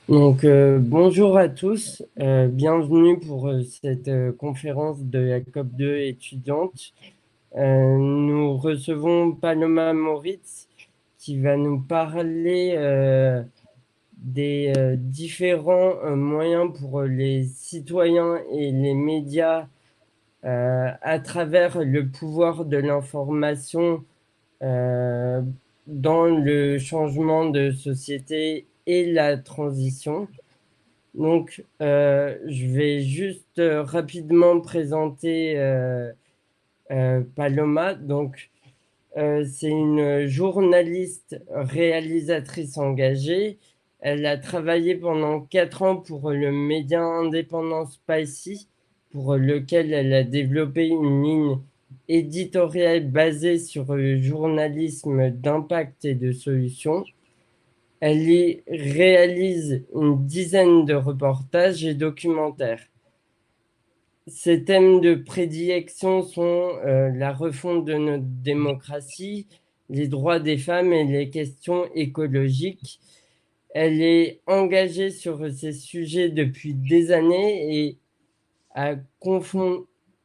Bonjour à tous, bienvenue pour cette conférence de la COP2 étudiante. Nous recevons Paloma Moritz qui va nous parler des différents moyens pour les citoyens et les médias à travers le pouvoir de l'information euh, dans le changement de société et la transition. Je vais juste rapidement présenter Paloma. C'est une journaliste réalisatrice engagée. Elle a travaillé pendant 4 ans pour le média indépendant Spicy, pour lequel elle a développé une ligne éditoriale basée sur le journalisme d'impact et de solutions. Elle y réalise une dizaine de reportages et documentaires. Ses thèmes de prédilection sont la refonte de notre démocratie, les droits des femmes et les questions écologiques. Elle est engagée sur ces sujets depuis des années et a,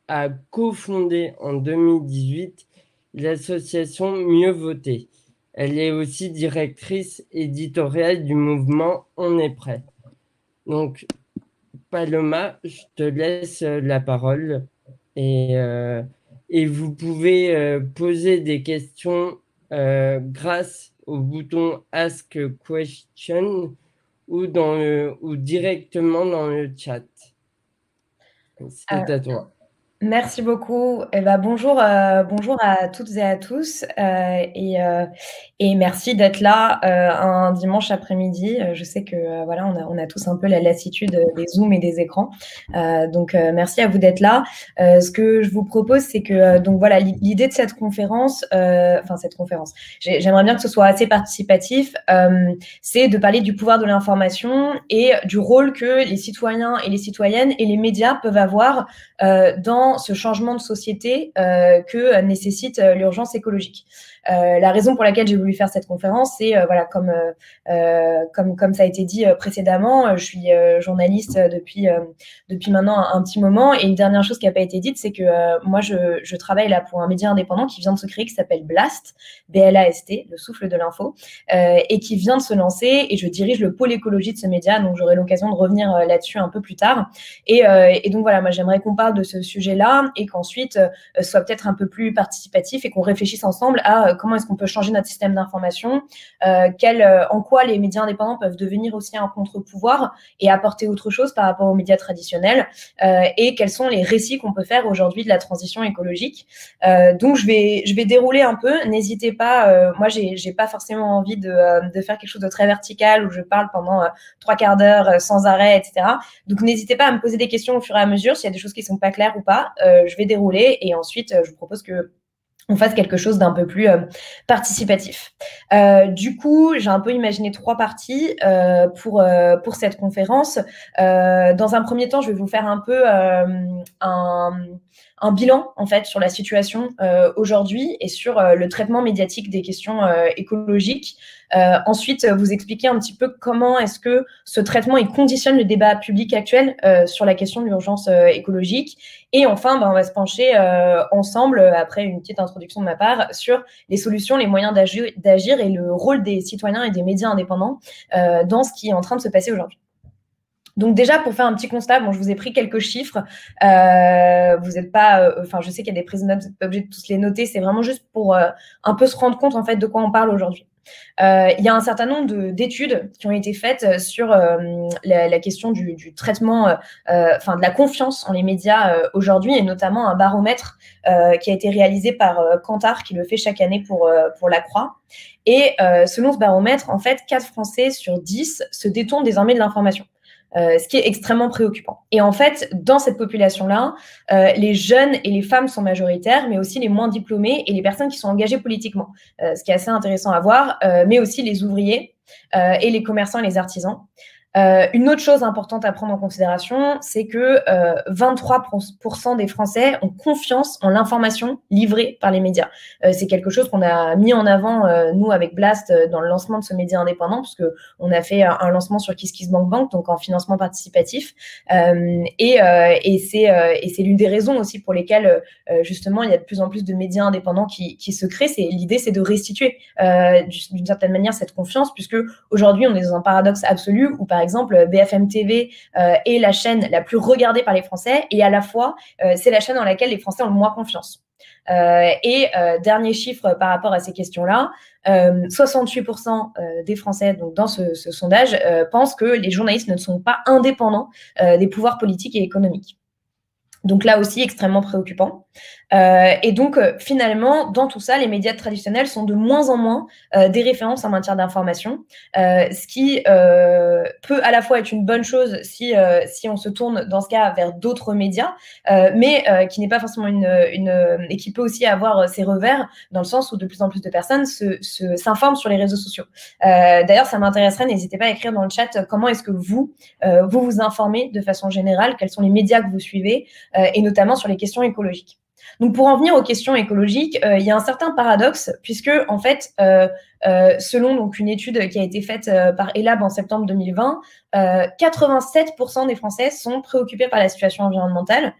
a cofondé en 2018 l'association Mieux Voter. Elle est aussi directrice éditoriale du mouvement On est prêt. Donc, Paloma, je te laisse la parole et, euh, et vous pouvez poser des questions grâce au bouton Ask Question ou directement dans le chat. C'est à toi. Merci beaucoup. Bonjour, bonjour à toutes et à tous et merci d'être là un dimanche après-midi. Je sais que voilà, on a tous un peu la lassitude des Zooms et des écrans. Merci à vous d'être là. Ce que je vous propose, c'est que donc voilà, l'idée de cette conférence, j'aimerais bien que ce soit assez participatif. C'est de parler du pouvoir de l'information et du rôle que les citoyens et les citoyennes et les médias peuvent avoir dans ce changement de société que nécessite l'urgence écologique. La raison pour laquelle j'ai voulu faire cette conférence, c'est voilà, comme ça a été dit précédemment, je suis journaliste depuis maintenant un petit moment, et une dernière chose qui n'a pas été dite, c'est que moi je travaille là pour un média indépendant qui vient de se créer, qui s'appelle Blast, B-L-A-S-T, le souffle de l'info, et qui vient de se lancer, et je dirige le pôle écologie de ce média, donc j'aurai l'occasion de revenir là-dessus un peu plus tard. Et donc voilà, moi j'aimerais qu'on parle de ce sujet-là et qu'ensuite soit peut-être un peu plus participatif et qu'on réfléchisse ensemble à comment est-ce qu'on peut changer notre système d'information, en quoi les médias indépendants peuvent devenir aussi un contre-pouvoir et apporter autre chose par rapport aux médias traditionnels, et quels sont les récits qu'on peut faire aujourd'hui de la transition écologique. Donc je vais dérouler un peu, n'hésitez pas, moi j'ai pas forcément envie de faire quelque chose de très vertical où je parle pendant 3 quarts d'heure sans arrêt, etc. Donc n'hésitez pas à me poser des questions au fur et à mesure s'il y a des choses qui sont pas claires ou pas. Je vais dérouler et ensuite je vous propose que on fasse quelque chose d'un peu plus participatif. Du coup, j'ai un peu imaginé 3 parties pour cette conférence. Dans un premier temps, je vais vous faire un peu un bilan en fait sur la situation aujourd'hui et sur le traitement médiatique des questions écologiques. Ensuite, vous expliquer un petit peu comment est-ce que ce traitement il conditionne le débat public actuel sur la question de l'urgence écologique. Et enfin, on va se pencher ensemble, après une petite introduction de ma part, sur les solutions, les moyens d'agir et le rôle des citoyens et des médias indépendants dans ce qui est en train de se passer aujourd'hui. Donc déjà, pour faire un petit constat, je vous ai pris quelques chiffres. Vous n'êtes pas, je sais qu'il y a des prises de notes, vous n'êtes pas obligé de tous les noter. C'est vraiment juste pour un peu se rendre compte en fait de quoi on parle aujourd'hui. Il y a un certain nombre d'études qui ont été faites sur la question du traitement, de la confiance en les médias aujourd'hui, et notamment un baromètre qui a été réalisé par Kantar, qui le fait chaque année pour la Croix. Et selon ce baromètre, en fait, 4 Français sur 10 se détournent désormais de l'information. Ce qui est extrêmement préoccupant. Et en fait, dans cette population-là, les jeunes et les femmes sont majoritaires, mais aussi les moins diplômés et les personnes qui sont engagées politiquement, ce qui est assez intéressant à voir, mais aussi les ouvriers et les commerçants et les artisans. Une autre chose importante à prendre en considération, c'est que 23% des Français ont confiance en l'information livrée par les médias. C'est quelque chose qu'on a mis en avant, nous, avec Blast, dans le lancement de ce média indépendant, parce qu'on a fait un lancement sur KissKissBankBank, donc en financement participatif. Et c'est l'une des raisons aussi pour lesquelles, justement, il y a de plus en plus de médias indépendants qui se créent. L'idée, c'est de restituer, d'une certaine manière, cette confiance, puisque aujourd'hui, on est dans un paradoxe absolu où, par exemple, BFM TV est la chaîne la plus regardée par les Français et à la fois, c'est la chaîne dans laquelle les Français ont le moins confiance. Dernier chiffre par rapport à ces questions-là, 68% des Français, donc dans ce sondage, pensent que les journalistes ne sont pas indépendants des pouvoirs politiques et économiques. Donc là aussi, extrêmement préoccupant. Et donc, finalement, dans tout ça, les médias traditionnels sont de moins en moins des références en matière d'information, ce qui peut à la fois être une bonne chose si on se tourne, dans ce cas, vers d'autres médias, mais qui n'est pas forcément et qui peut aussi avoir ses revers, dans le sens où de plus en plus de personnes s'informent sur les réseaux sociaux. D'ailleurs, ça m'intéresserait, n'hésitez pas à écrire dans le chat comment est-ce que vous vous informez de façon générale, quels sont les médias que vous suivez, et notamment sur les questions écologiques. Donc, pour en venir aux questions écologiques, il y a un certain paradoxe, puisque, en fait, selon donc, une étude qui a été faite par ELAB en septembre 2020, 87% des Français sont préoccupés par la situation environnementale,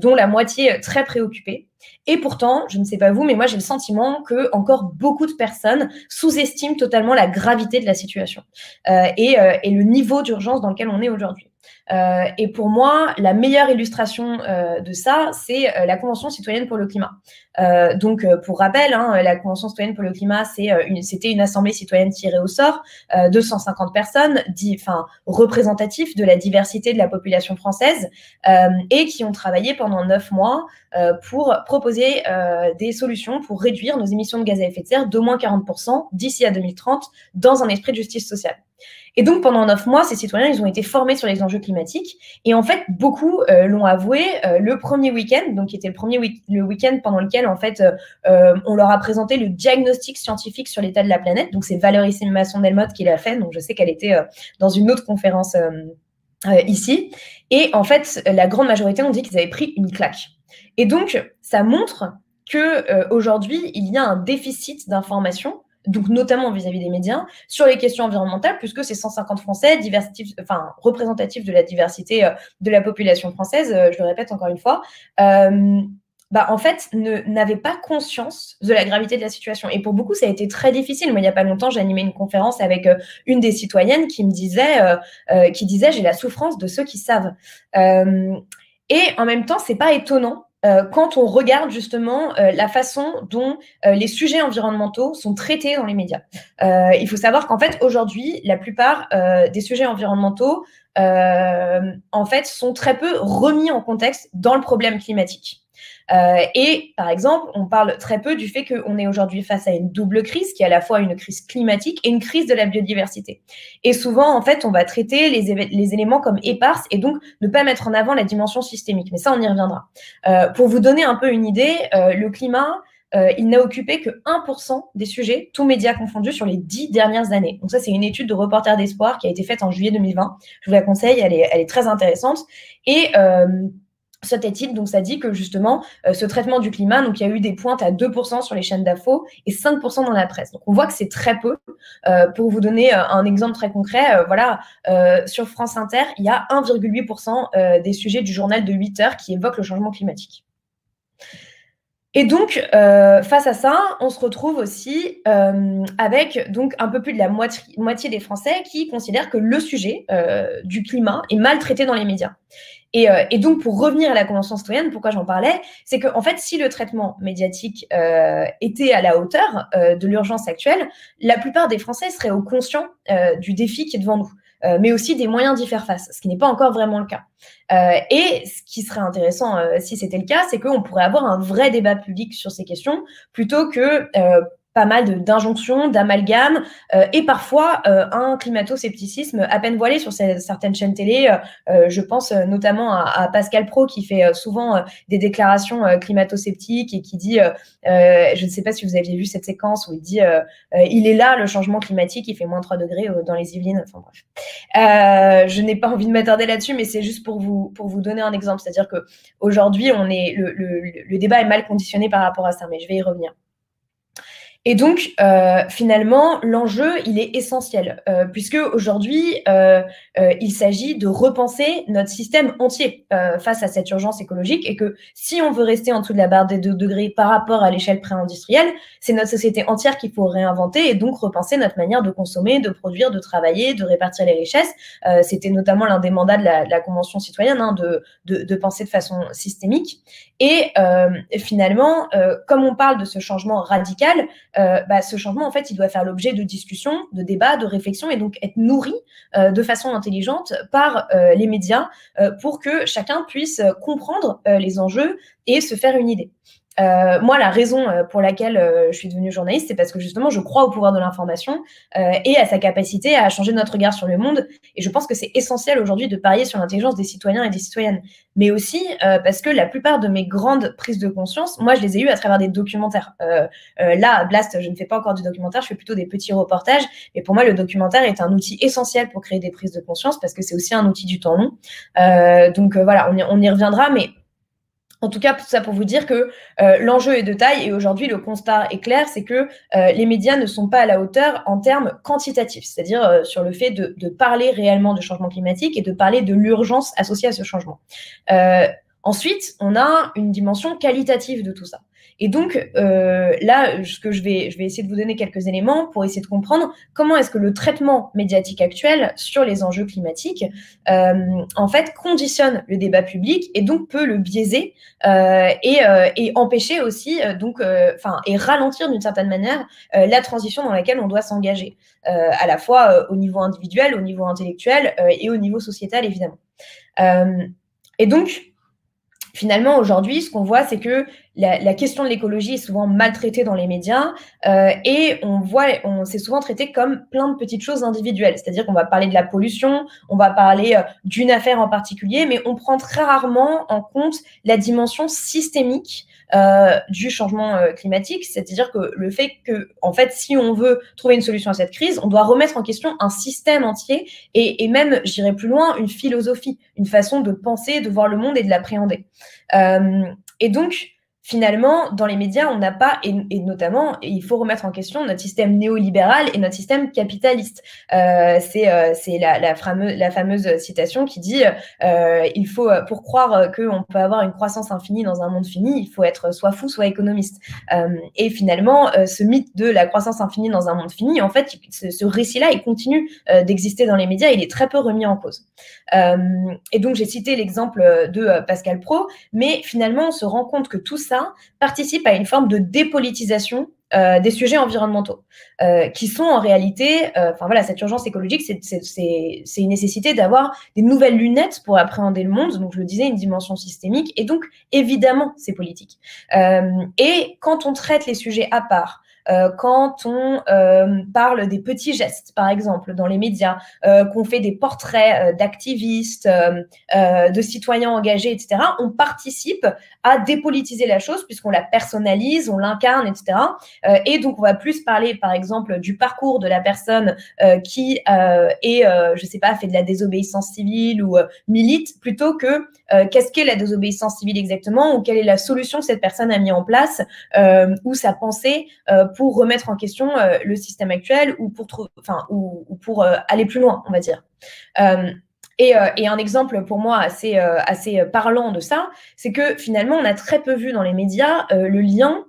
dont la moitié très préoccupée. Et pourtant, je ne sais pas vous, mais moi, j'ai le sentiment que encore beaucoup de personnes sous-estiment totalement la gravité de la situation et le niveau d'urgence dans lequel on est aujourd'hui. Et pour moi, la meilleure illustration de ça, c'est la Convention citoyenne pour le climat. Donc, pour rappel, la Convention citoyenne pour le climat, c'était une assemblée citoyenne tirée au sort, 250 personnes, représentatifs de la diversité de la population française, et qui ont travaillé pendant 9 mois pour proposer des solutions pour réduire nos émissions de gaz à effet de serre d'au moins 40% d'ici à 2030 dans un esprit de justice sociale. Et donc, pendant 9 mois, ces citoyens, ils ont été formés sur les enjeux climatiques. Et en fait, beaucoup l'ont avoué, le premier week-end, donc qui était le week-end pendant lequel, en fait, on leur a présenté le diagnostic scientifique sur l'état de la planète. Donc, c'est Valérie Masson-Delmotte qui l'a fait. Donc, je sais qu'elle était dans une autre conférence ici. Et en fait, la grande majorité ont dit qu'ils avaient pris une claque. Et donc, ça montre qu'aujourd'hui, il y a un déficit d'information, donc notamment vis-à-vis des médias, sur les questions environnementales, puisque ces 150 Français, représentatifs de la diversité de la population française, je le répète encore une fois, en fait, n'avaient pas conscience de la gravité de la situation. Et pour beaucoup, ça a été très difficile. Moi, il n'y a pas longtemps, j'ai animé une conférence avec une des citoyennes qui me disait, j'ai la souffrance de ceux qui savent. Et en même temps, c'est pas étonnant quand on regarde justement la façon dont les sujets environnementaux sont traités dans les médias. Il faut savoir qu'en fait, aujourd'hui, la plupart des sujets environnementaux, en fait, sont très peu remis en contexte dans le problème climatique. Et par exemple, on parle très peu du fait qu'on est aujourd'hui face à une double crise, qui est à la fois une crise climatique et une crise de la biodiversité. Et souvent, en fait, on va traiter les éléments comme éparses et donc ne pas mettre en avant la dimension systémique. Mais ça, on y reviendra. Pour vous donner un peu une idée, le climat, il n'a occupé que 1% des sujets, tous médias confondus, sur les 10 dernières années. Donc ça, c'est une étude de Reporters d'Espoir qui a été faite en juillet 2020. Je vous la conseille, elle est très intéressante. Et cette étude, donc, ça dit que justement, ce traitement du climat, donc il y a eu des pointes à 2% sur les chaînes d'infos et 5% dans la presse. Donc on voit que c'est très peu. Pour vous donner un exemple très concret, sur France Inter, il y a 1,8% des sujets du journal de 8 heures qui évoquent le changement climatique. Et donc, face à ça, on se retrouve aussi avec donc un peu plus de la moitié des Français qui considèrent que le sujet du climat est mal traité dans les médias. Et donc, pour revenir à la Convention citoyenne, pourquoi j'en parlais, c'est qu'en fait, si le traitement médiatique était à la hauteur de l'urgence actuelle, la plupart des Français seraient conscients du défi qui est devant nous, mais aussi des moyens d'y faire face, ce qui n'est pas encore vraiment le cas. Et ce qui serait intéressant, si c'était le cas, c'est qu'on pourrait avoir un vrai débat public sur ces questions, plutôt que pas mal d'injonctions, d'amalgames et parfois un climato-scepticisme à peine voilé sur certaines chaînes télé. Je pense notamment à Pascal Praud qui fait souvent des déclarations climato-sceptiques et qui dit, je ne sais pas si vous aviez vu cette séquence où il dit il est là le changement climatique, il fait moins 3 degrés dans les Yvelines. Enfin bref. Je n'ai pas envie de m'attarder là-dessus, mais c'est juste pour vous donner un exemple. C'est-à-dire qu'aujourd'hui, le débat est mal conditionné par rapport à ça, mais je vais y revenir. Et donc, finalement, l'enjeu, il est essentiel, puisque aujourd'hui, il s'agit de repenser notre système entier face à cette urgence écologique, et que si on veut rester en dessous de la barre des 2 degrés par rapport à l'échelle pré-industrielle, c'est notre société entière qu'il faut réinventer et donc repenser notre manière de consommer, de produire, de travailler, de répartir les richesses. C'était notamment l'un des mandats de la Convention citoyenne, hein, de penser de façon systémique. Et finalement, comme on parle de ce changement radical, ce changement, en fait, il doit faire l'objet de discussions, de débats, de réflexions, et donc être nourri de façon intelligente par les médias pour que chacun puisse comprendre les enjeux et se faire une idée. Moi, la raison pour laquelle je suis devenue journaliste, c'est parce que justement, je crois au pouvoir de l'information et à sa capacité à changer notre regard sur le monde. Et je pense que c'est essentiel aujourd'hui de parier sur l'intelligence des citoyens et des citoyennes. Mais aussi parce que la plupart de mes grandes prises de conscience, moi, je les ai eues à travers des documentaires. Là, à Blast, je ne fais pas encore du documentaire, je fais plutôt des petits reportages. Et pour moi, le documentaire est un outil essentiel pour créer des prises de conscience parce que c'est aussi un outil du temps long. Donc voilà, on y reviendra, mais en tout cas, tout ça pour vous dire que l'enjeu est de taille et aujourd'hui, le constat est clair, c'est que les médias ne sont pas à la hauteur en termes quantitatifs, c'est-à-dire sur le fait de parler réellement du changement climatique et de parler de l'urgence associée à ce changement. Ensuite, on a une dimension qualitative de tout ça. Et donc, là, je vais essayer de vous donner quelques éléments pour essayer de comprendre comment est-ce que le traitement médiatique actuel sur les enjeux climatiques, en fait, conditionne le débat public et donc peut le biaiser et empêcher aussi, et ralentir d'une certaine manière la transition dans laquelle on doit s'engager, à la fois au niveau individuel, au niveau intellectuel et au niveau sociétal, évidemment. Et donc, finalement, aujourd'hui, ce qu'on voit, c'est que la question de l'écologie est souvent maltraitée dans les médias et c'est souvent traité comme plein de petites choses individuelles. C'est-à-dire qu'on va parler de la pollution, on va parler d'une affaire en particulier, mais on prend très rarement en compte la dimension systémique du changement climatique. C'est-à-dire que le fait que, en fait, si on veut trouver une solution à cette crise, on doit remettre en question un système entier et même, j'irai plus loin, une philosophie, une façon de penser, de voir le monde et de l'appréhender. Et donc, finalement, dans les médias, on n'a pas, et notamment, il faut remettre en question notre système néolibéral et notre système capitaliste. C'est la fameuse citation qui dit il faut, pour croire qu'on peut avoir une croissance infinie dans un monde fini, il faut être soit fou, soit économiste. Et finalement, ce mythe de la croissance infinie dans un monde fini, en fait, ce récit-là, il continue d'exister dans les médias, il est très peu remis en cause. Et donc, j'ai cité l'exemple de Pascal Praud, mais finalement, on se rend compte que tout ça participe à une forme de dépolitisation des sujets environnementaux, qui sont en réalité, cette urgence écologique, c'est une nécessité d'avoir des nouvelles lunettes pour appréhender le monde. Donc, je le disais, une dimension systémique, et donc, évidemment, c'est politique. Et quand on traite les sujets à part, quand on parle des petits gestes, par exemple, dans les médias, qu'on fait des portraits d'activistes, de citoyens engagés, etc., on participe à dépolitiser la chose puisqu'on la personnalise, on l'incarne, etc. Et donc, on va plus parler, par exemple, du parcours de la personne qui fait de la désobéissance civile ou milite, plutôt que qu'est-ce qu'est la désobéissance civile exactement, ou quelle est la solution que cette personne a mis en place, ou sa pensée pour remettre en question le système actuel ou pour aller plus loin, on va dire. Et un exemple pour moi assez parlant de ça, c'est que finalement, on a très peu vu dans les médias le lien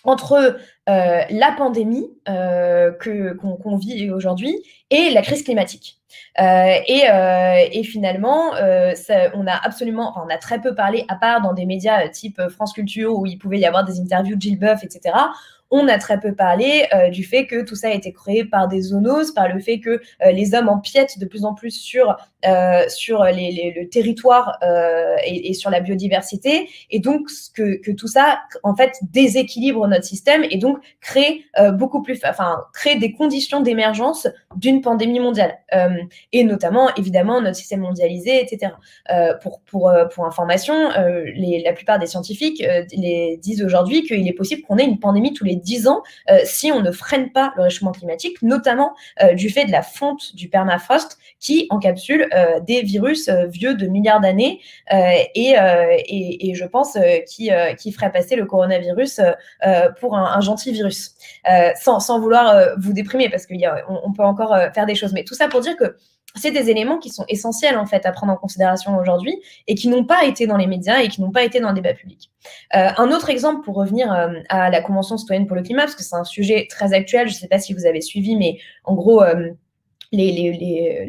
entre la pandémie qu'on vit aujourd'hui et la crise climatique. Et finalement, on a très peu parlé, à part dans des médias type France Culture où il pouvait y avoir des interviews de Gilles Boeuf, etc. on a très peu parlé du fait que tout ça a été créé par des zoonoses, par le fait que les hommes empiètent de plus en plus sur le territoire et sur la biodiversité, et donc que tout ça en fait déséquilibre notre système et donc crée crée des conditions d'émergence d'une pandémie mondiale, et notamment évidemment notre système mondialisé, etc. Pour information, la plupart des scientifiques disent aujourd'hui qu'il est possible qu'on ait une pandémie tous les 10 ans si on ne freine pas le réchauffement climatique, notamment du fait de la fonte du permafrost qui encapsule des virus vieux de milliards d'années et je pense qui ferait passer le coronavirus pour un gentil virus, sans vouloir vous déprimer, parce qu'on peut encore faire des choses. Mais tout ça pour dire que c'est des éléments qui sont essentiels en fait à prendre en considération aujourd'hui et qui n'ont pas été dans les médias et qui n'ont pas été dans le débat public. Un autre exemple pour revenir à la Convention citoyenne pour le climat, parce que c'est un sujet très actuel, je ne sais pas si vous avez suivi, mais en gros, il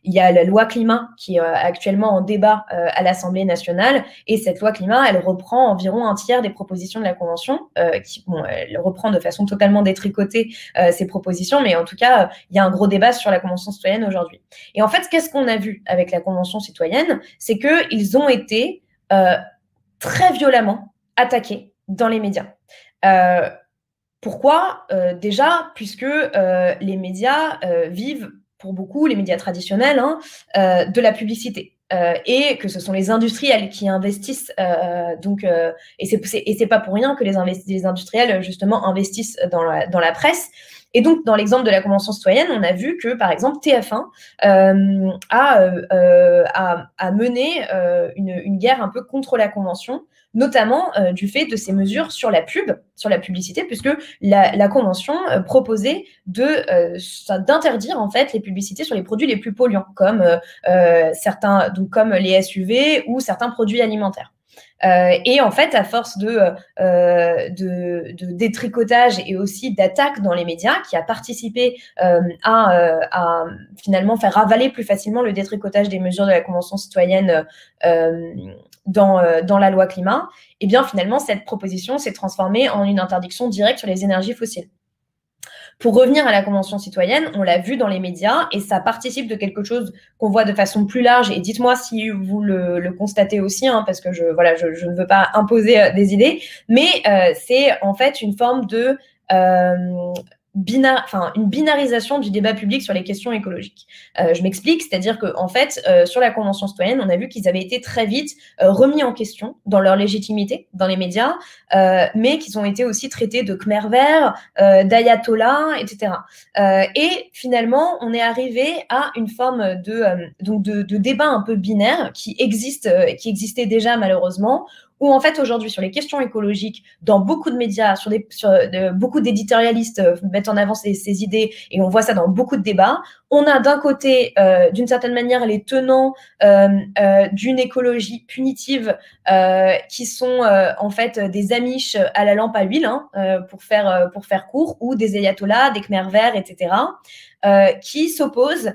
y a la loi climat qui est actuellement en débat à l'Assemblée nationale, et cette loi climat, elle reprend environ un tiers des propositions de la Convention, elle reprend de façon totalement détricotée ces propositions, mais en tout cas, il y a un gros débat sur la Convention citoyenne aujourd'hui. Et en fait, qu'est-ce qu'on a vu avec la Convention citoyenne? C'est qu'ils ont été très violemment attaqués dans les médias. Pourquoi? Déjà, puisque les médias vivent, pour beaucoup, les médias traditionnels, de la publicité. Et que ce sont les industriels qui investissent, et c'est pas pour rien que les industriels, justement, investissent dans la presse. Et donc, dans l'exemple de la Convention citoyenne, on a vu que, par exemple, TF1 a mené une guerre un peu contre la Convention, notamment du fait de ces mesures sur la pub, sur la publicité, puisque la Convention proposait d'interdire en fait les publicités sur les produits les plus polluants, comme comme les SUV ou certains produits alimentaires. Et en fait, à force de détricotage et aussi d'attaques dans les médias, qui a participé à finalement faire avaler plus facilement le détricotage des mesures de la Convention citoyenne dans la loi climat, et bien finalement, cette proposition s'est transformée en une interdiction directe sur les énergies fossiles. Pour revenir à la Convention citoyenne, on l'a vu dans les médias et ça participe de quelque chose qu'on voit de façon plus large. Et dites-moi si vous le constatez aussi, parce que je ne veux pas imposer des idées, mais c'est en fait une forme de une binarisation du débat public sur les questions écologiques. Je m'explique, c'est-à-dire qu'en fait, sur la Convention citoyenne, on a vu qu'ils avaient été très vite remis en question dans leur légitimité dans les médias, mais qu'ils ont été aussi traités de Khmer vert, d'ayatollah, etc. Et finalement, on est arrivé à une forme de débat un peu binaire qui existait déjà malheureusement, où en fait aujourd'hui sur les questions écologiques, dans beaucoup de médias, beaucoup d'éditorialistes mettent en avant ces idées, et on voit ça dans beaucoup de débats. On a d'un côté, d'une certaine manière, les tenants d'une écologie punitive qui sont en fait des Amish à la lampe à huile, pour faire court, ou des ayatollahs, des Khmer verts, etc., qui s'opposent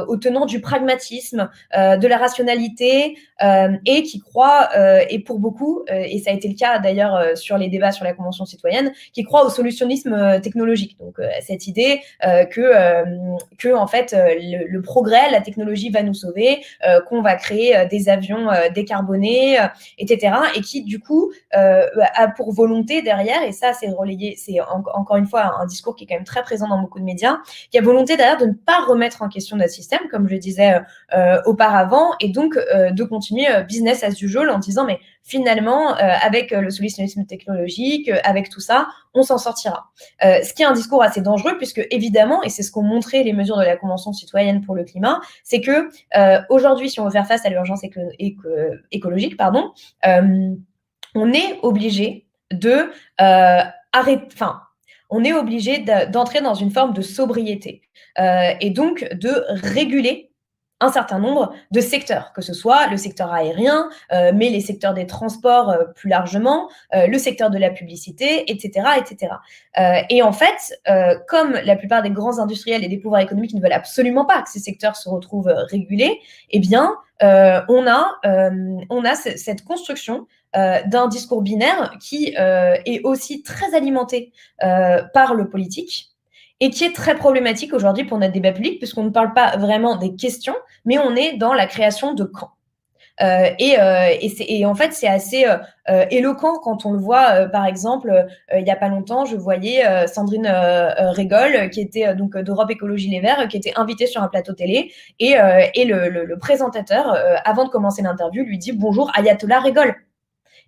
aux tenants du pragmatisme, de la rationalité, et qui croient, et pour beaucoup, et ça a été le cas d'ailleurs sur les débats sur la Convention citoyenne, qui croient au solutionnisme technologique. Donc cette idée que en fait le progrès, la technologie va nous sauver, qu'on va créer des avions décarbonés, etc. Et qui du coup a pour volonté derrière, et ça c'est relayé, c'est encore une fois un discours qui est quand même très présent dans beaucoup de médias, qui a volonté derrière de ne pas remettre en question notre système, comme je le disais auparavant, et donc de continuer business as usual en disant mais finalement avec le solutionnisme technologique, avec tout ça, on s'en sortira. Ce qui est un discours assez dangereux, puisque évidemment, et c'est ce qu'ont montré les mesures de la Convention citoyenne pour le climat, c'est que aujourd'hui, si on veut faire face à l'urgence écologique, on est obligé de on est obligé d'entrer dans une forme de sobriété et donc de réguler un certain nombre de secteurs, que ce soit le secteur aérien, mais les secteurs des transports plus largement, le secteur de la publicité, etc., etc. Et en fait, comme la plupart des grands industriels et des pouvoirs économiques ne veulent absolument pas que ces secteurs se retrouvent régulés, eh bien, on a cette construction d'un discours binaire qui est aussi très alimenté par le politique et qui est très problématique aujourd'hui pour notre débat public, puisqu'on ne parle pas vraiment des questions, mais on est dans la création de camps. Et en fait, c'est assez éloquent quand on le voit. Par exemple, il n'y a pas longtemps, je voyais Sandrine Rigol, qui était donc d'Europe Écologie Les Verts, qui était invitée sur un plateau télé, et le présentateur, avant de commencer l'interview, lui dit « Bonjour, Ayatollah Rigol ».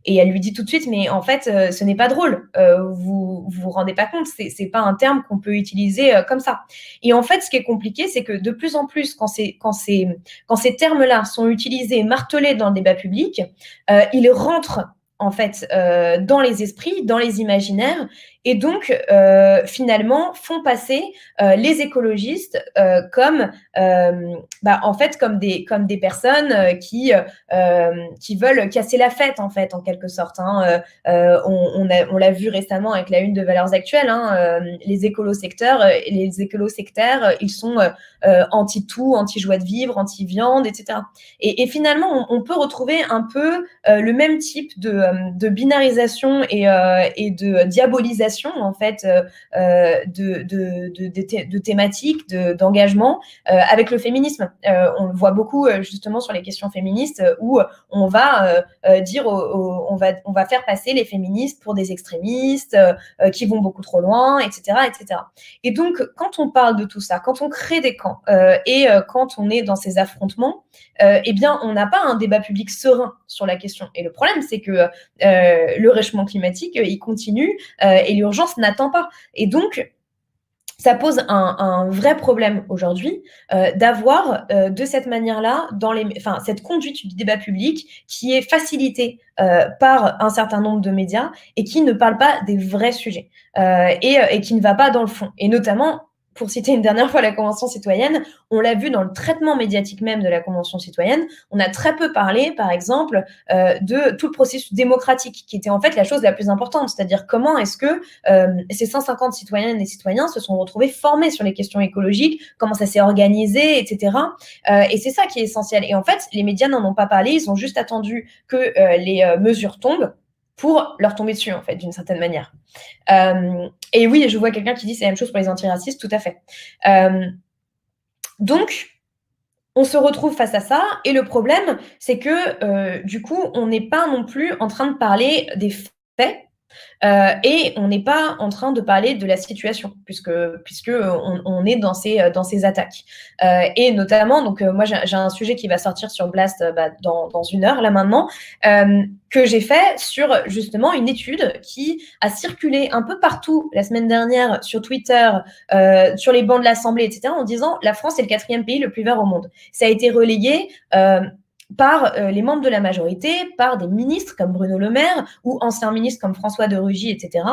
Et elle lui dit tout de suite, mais en fait, ce n'est pas drôle. Vous rendez pas compte, c'est pas un terme qu'on peut utiliser comme ça. Et en fait, ce qui est compliqué, c'est que de plus en plus, quand ces termes-là sont utilisés, martelés dans le débat public, ils rentrent en fait dans les esprits, dans les imaginaires, et donc finalement font passer les écologistes comme en fait comme des personnes qui veulent casser la fête en fait en quelque sorte. Hein. On l'a vu récemment avec la une de Valeurs Actuelles. Hein, les écolo-sectaires, ils sont anti tout, anti joie de vivre, anti viande, etc. Et finalement, on peut retrouver un peu le même type de binarisation et de diabolisation en fait de thématiques, d'engagement avec le féminisme. On le voit beaucoup justement sur les questions féministes où on va dire on va faire passer les féministes pour des extrémistes qui vont beaucoup trop loin, etc., etc. Et donc, quand on parle de tout ça, quand on crée des camps et quand on est dans ces affrontements, eh bien, on n'a pas un débat public serein sur la question. Et le problème, c'est que le réchauffement climatique, il continue et l'urgence n'attend pas. Et donc, ça pose un vrai problème aujourd'hui d'avoir de cette manière-là, cette conduite du débat public qui est facilitée par un certain nombre de médias et qui ne parle pas des vrais sujets et qui ne va pas dans le fond. Et notamment, pour citer une dernière fois la Convention citoyenne, on l'a vu dans le traitement médiatique même de la Convention citoyenne, on a très peu parlé, par exemple, de tout le processus démocratique, qui était en fait la chose la plus importante, c'est-à-dire comment est-ce que ces 150 citoyennes et citoyens se sont retrouvés formés sur les questions écologiques, comment ça s'est organisé, etc. Et c'est ça qui est essentiel. Et en fait, les médias n'en ont pas parlé, ils ont juste attendu que les mesures tombent pour leur tomber dessus, en fait, d'une certaine manière. Et oui, je vois quelqu'un qui dit c'est la même chose pour les antiracistes, tout à fait. Donc, on se retrouve face à ça, et le problème, c'est que, du coup, on n'est pas non plus en train de parler des faits, et on n'est pas en train de parler de la situation, puisque on est dans ces attaques. Et notamment, donc moi j'ai un sujet qui va sortir sur Blast dans une heure là maintenant, que j'ai fait sur justement une étude qui a circulé un peu partout la semaine dernière sur Twitter, sur les bancs de l'Assemblée, etc., en disant la France est le 4e pays le plus vert au monde. Ça a été relayé par les membres de la majorité, par des ministres comme Bruno Le Maire ou anciens ministres comme François de Rugy, etc.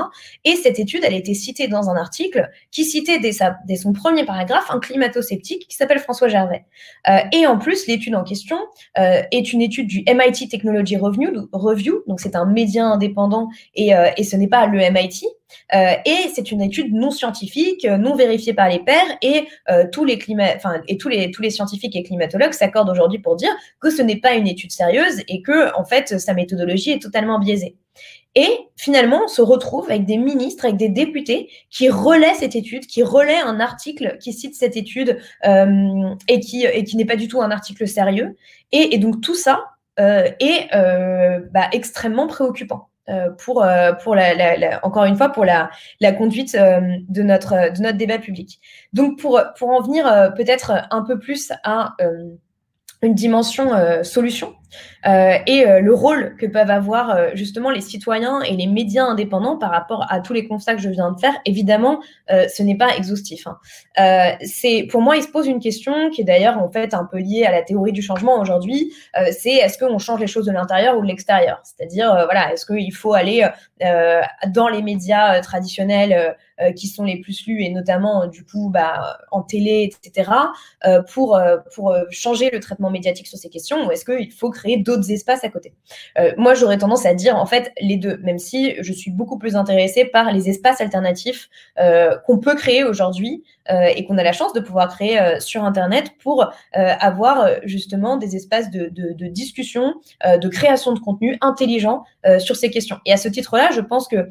Et cette étude, elle a été citée dans un article qui citait dès son premier paragraphe un climato-sceptique qui s'appelle François Gervais. Et en plus, l'étude en question est une étude du MIT Technology Review, donc c'est un média indépendant et ce n'est pas le MIT. Et c'est une étude non scientifique, non vérifiée par les pairs, et tous les scientifiques et climatologues s'accordent aujourd'hui pour dire que ce n'est pas une étude sérieuse et que en fait sa méthodologie est totalement biaisée. Et finalement, on se retrouve avec des ministres, avec des députés qui relaient cette étude, qui relaient un article qui cite cette étude et qui n'est pas du tout un article sérieux. Et donc tout ça est extrêmement préoccupant. Encore une fois, pour la conduite de notre débat public. Donc, pour en venir peut-être un peu plus à une dimension solution, et le rôle que peuvent avoir justement les citoyens et les médias indépendants par rapport à tous les constats que je viens de faire. Évidemment, ce n'est pas exhaustif, hein. Pour moi, il se pose une question qui est d'ailleurs en fait un peu liée à la théorie du changement aujourd'hui, c'est est-ce qu'on change les choses de l'intérieur ou de l'extérieur? C'est-à-dire, voilà, est-ce qu'il faut aller dans les médias traditionnels qui sont les plus lus et notamment du coup en télé, etc., pour changer le traitement médiatique sur ces questions, ou est-ce qu'il faut créer d'autres espaces à côté? Moi, j'aurais tendance à dire en fait les deux, même si je suis beaucoup plus intéressée par les espaces alternatifs qu'on peut créer aujourd'hui et qu'on a la chance de pouvoir créer sur Internet pour avoir justement des espaces de discussion, de création de contenu intelligent sur ces questions. Et à ce titre-là, je pense que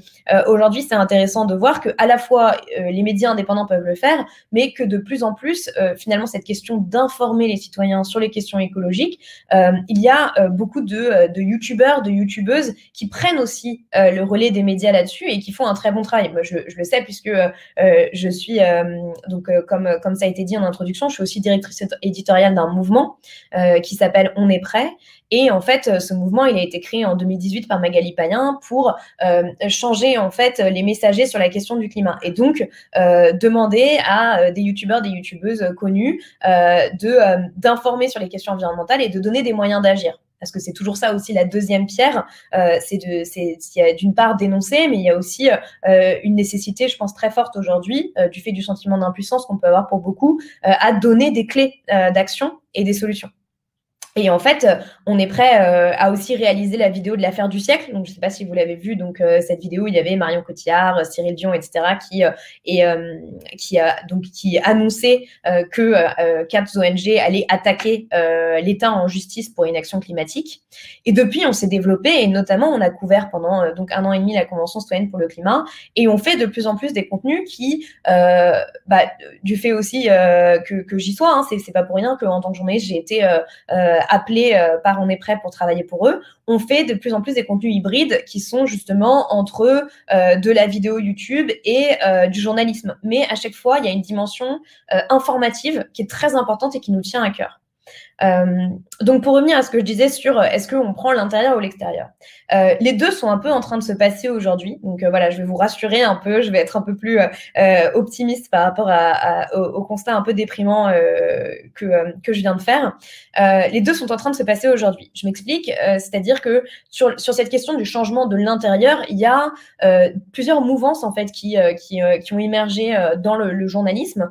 aujourd'hui, c'est intéressant de voir que à la fois les médias indépendants peuvent le faire, mais que de plus en plus, finalement, cette question d'informer les citoyens sur les questions écologiques, il y a beaucoup de youtubeurs, de youtubeuses qui prennent aussi le relais des médias là-dessus et qui font un très bon travail. Moi, je le sais puisque je suis, comme ça a été dit en introduction, je suis aussi directrice éditoriale d'un mouvement qui s'appelle On est prêt. Et en fait, ce mouvement, il a été créé en 2018 par Magali Payen pour changer en fait les messagers sur la question du climat. Et donc, demander à des youtubeurs, des youtubeuses connus d'informer sur les questions environnementales et de donner des moyens d'agir. Parce que c'est toujours ça aussi la deuxième pierre, c'est d'une part dénoncer, mais il y a aussi une nécessité, je pense, très forte aujourd'hui, du fait du sentiment d'impuissance qu'on peut avoir pour beaucoup, à donner des clés d'action et des solutions. Et en fait, on est prêt à aussi réaliser la vidéo de l'affaire du siècle. Donc, je ne sais pas si vous l'avez vu. Donc, cette vidéo, il y avait Marion Cotillard, Cyril Dion, etc., qui annonçait que CAPS ONG allait attaquer l'État en justice pour inaction climatique. Et depuis, on s'est développé et notamment, on a couvert pendant donc 1 an et demi la Convention citoyenne pour le climat et on fait de plus en plus des contenus qui, du fait aussi que j'y sois, hein, c'est pas pour rien qu'en tant que journaliste, j'ai été appelés par On est prêt pour travailler pour eux, on fait de plus en plus des contenus hybrides qui sont justement entre de la vidéo YouTube et du journalisme. Mais à chaque fois, il y a une dimension informative qui est très importante et qui nous tient à cœur. Donc pour revenir à ce que je disais sur est-ce qu'on prend l'intérieur ou l'extérieur, les deux sont un peu en train de se passer aujourd'hui. Donc voilà, je vais vous rassurer un peu, je vais être un peu plus optimiste par rapport au constat un peu déprimant que je viens de faire. Les deux sont en train de se passer aujourd'hui. Je m'explique, c'est-à-dire que sur cette question du changement de l'intérieur, il y a plusieurs mouvances en fait qui ont émergé dans le journalisme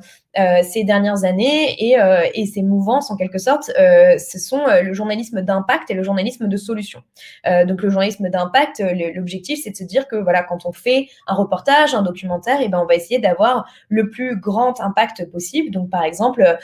ces dernières années et ces mouvances en quelque sorte, ce sont le journalisme d'impact et le journalisme de solution. Donc le journalisme d'impact, l'objectif c'est de se dire que voilà, quand on fait un reportage, un documentaire, et ben on va essayer d'avoir le plus grand impact possible. Donc par exemple,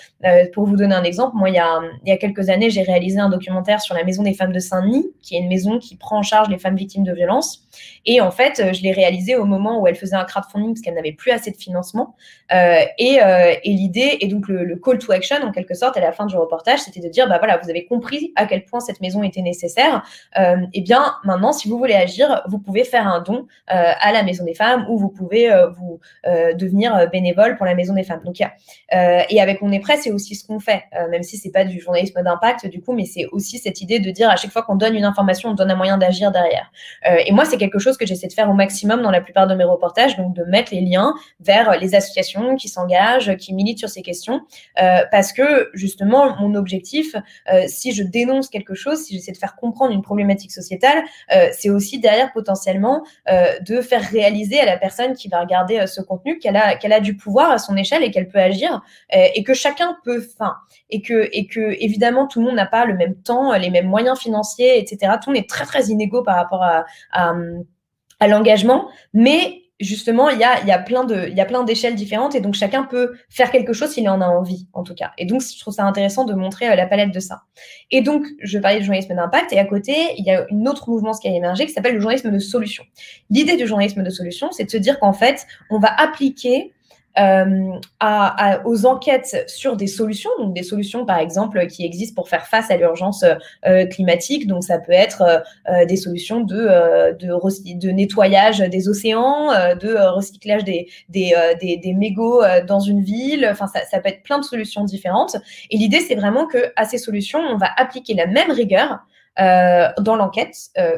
pour vous donner un exemple, moi il y a quelques années j'ai réalisé un documentaire sur la maison des femmes de Saint-Denis, qui est une maison qui prend en charge les femmes victimes de violences. Et en fait, je l'ai réalisé au moment où elle faisait un crowdfunding parce qu'elle n'avait plus assez de financement. Et l'idée, et donc le call to action, en quelque sorte, à la fin du reportage, c'était de dire, bah voilà, vous avez compris à quel point cette maison était nécessaire. Et bien, maintenant, si vous voulez agir, vous pouvez faire un don à la Maison des Femmes ou vous pouvez devenir bénévole pour la Maison des Femmes. Donc, et avec On est prêt, c'est aussi ce qu'on fait, même si c'est pas du journalisme d'impact, du coup, mais c'est aussi cette idée de dire à chaque fois qu'on donne une information, on donne un moyen d'agir derrière. Et moi, c'est quelque chose que j'essaie de faire au maximum dans la plupart de mes reportages, donc de mettre les liens vers les associations qui s'engagent, qui militent sur ces questions, parce que justement, mon objectif, si je dénonce quelque chose, si j'essaie de faire comprendre une problématique sociétale, c'est aussi derrière potentiellement de faire réaliser à la personne qui va regarder ce contenu qu'elle a du pouvoir à son échelle et qu'elle peut agir, et que chacun peut, et que évidemment tout le monde n'a pas le même temps, les mêmes moyens financiers, etc. Tout le monde est très très inégaux par rapport à l'engagement, mais justement, il y a plein d'échelles différentes et donc chacun peut faire quelque chose s'il en a envie, en tout cas. Et donc, je trouve ça intéressant de montrer la palette de ça. Et donc, je parlais du journalisme d'impact et à côté, il y a une autre mouvement qui a émergé qui s'appelle le journalisme de solution. L'idée du journalisme de solution, c'est de se dire qu'en fait, on va appliquer aux enquêtes sur des solutions, donc des solutions par exemple qui existent pour faire face à l'urgence climatique. Donc ça peut être des solutions de nettoyage des océans, de recyclage des mégots dans une ville. Enfin ça peut être plein de solutions différentes. Et l'idée c'est vraiment que à ces solutions on va appliquer la même rigueur dans l'enquête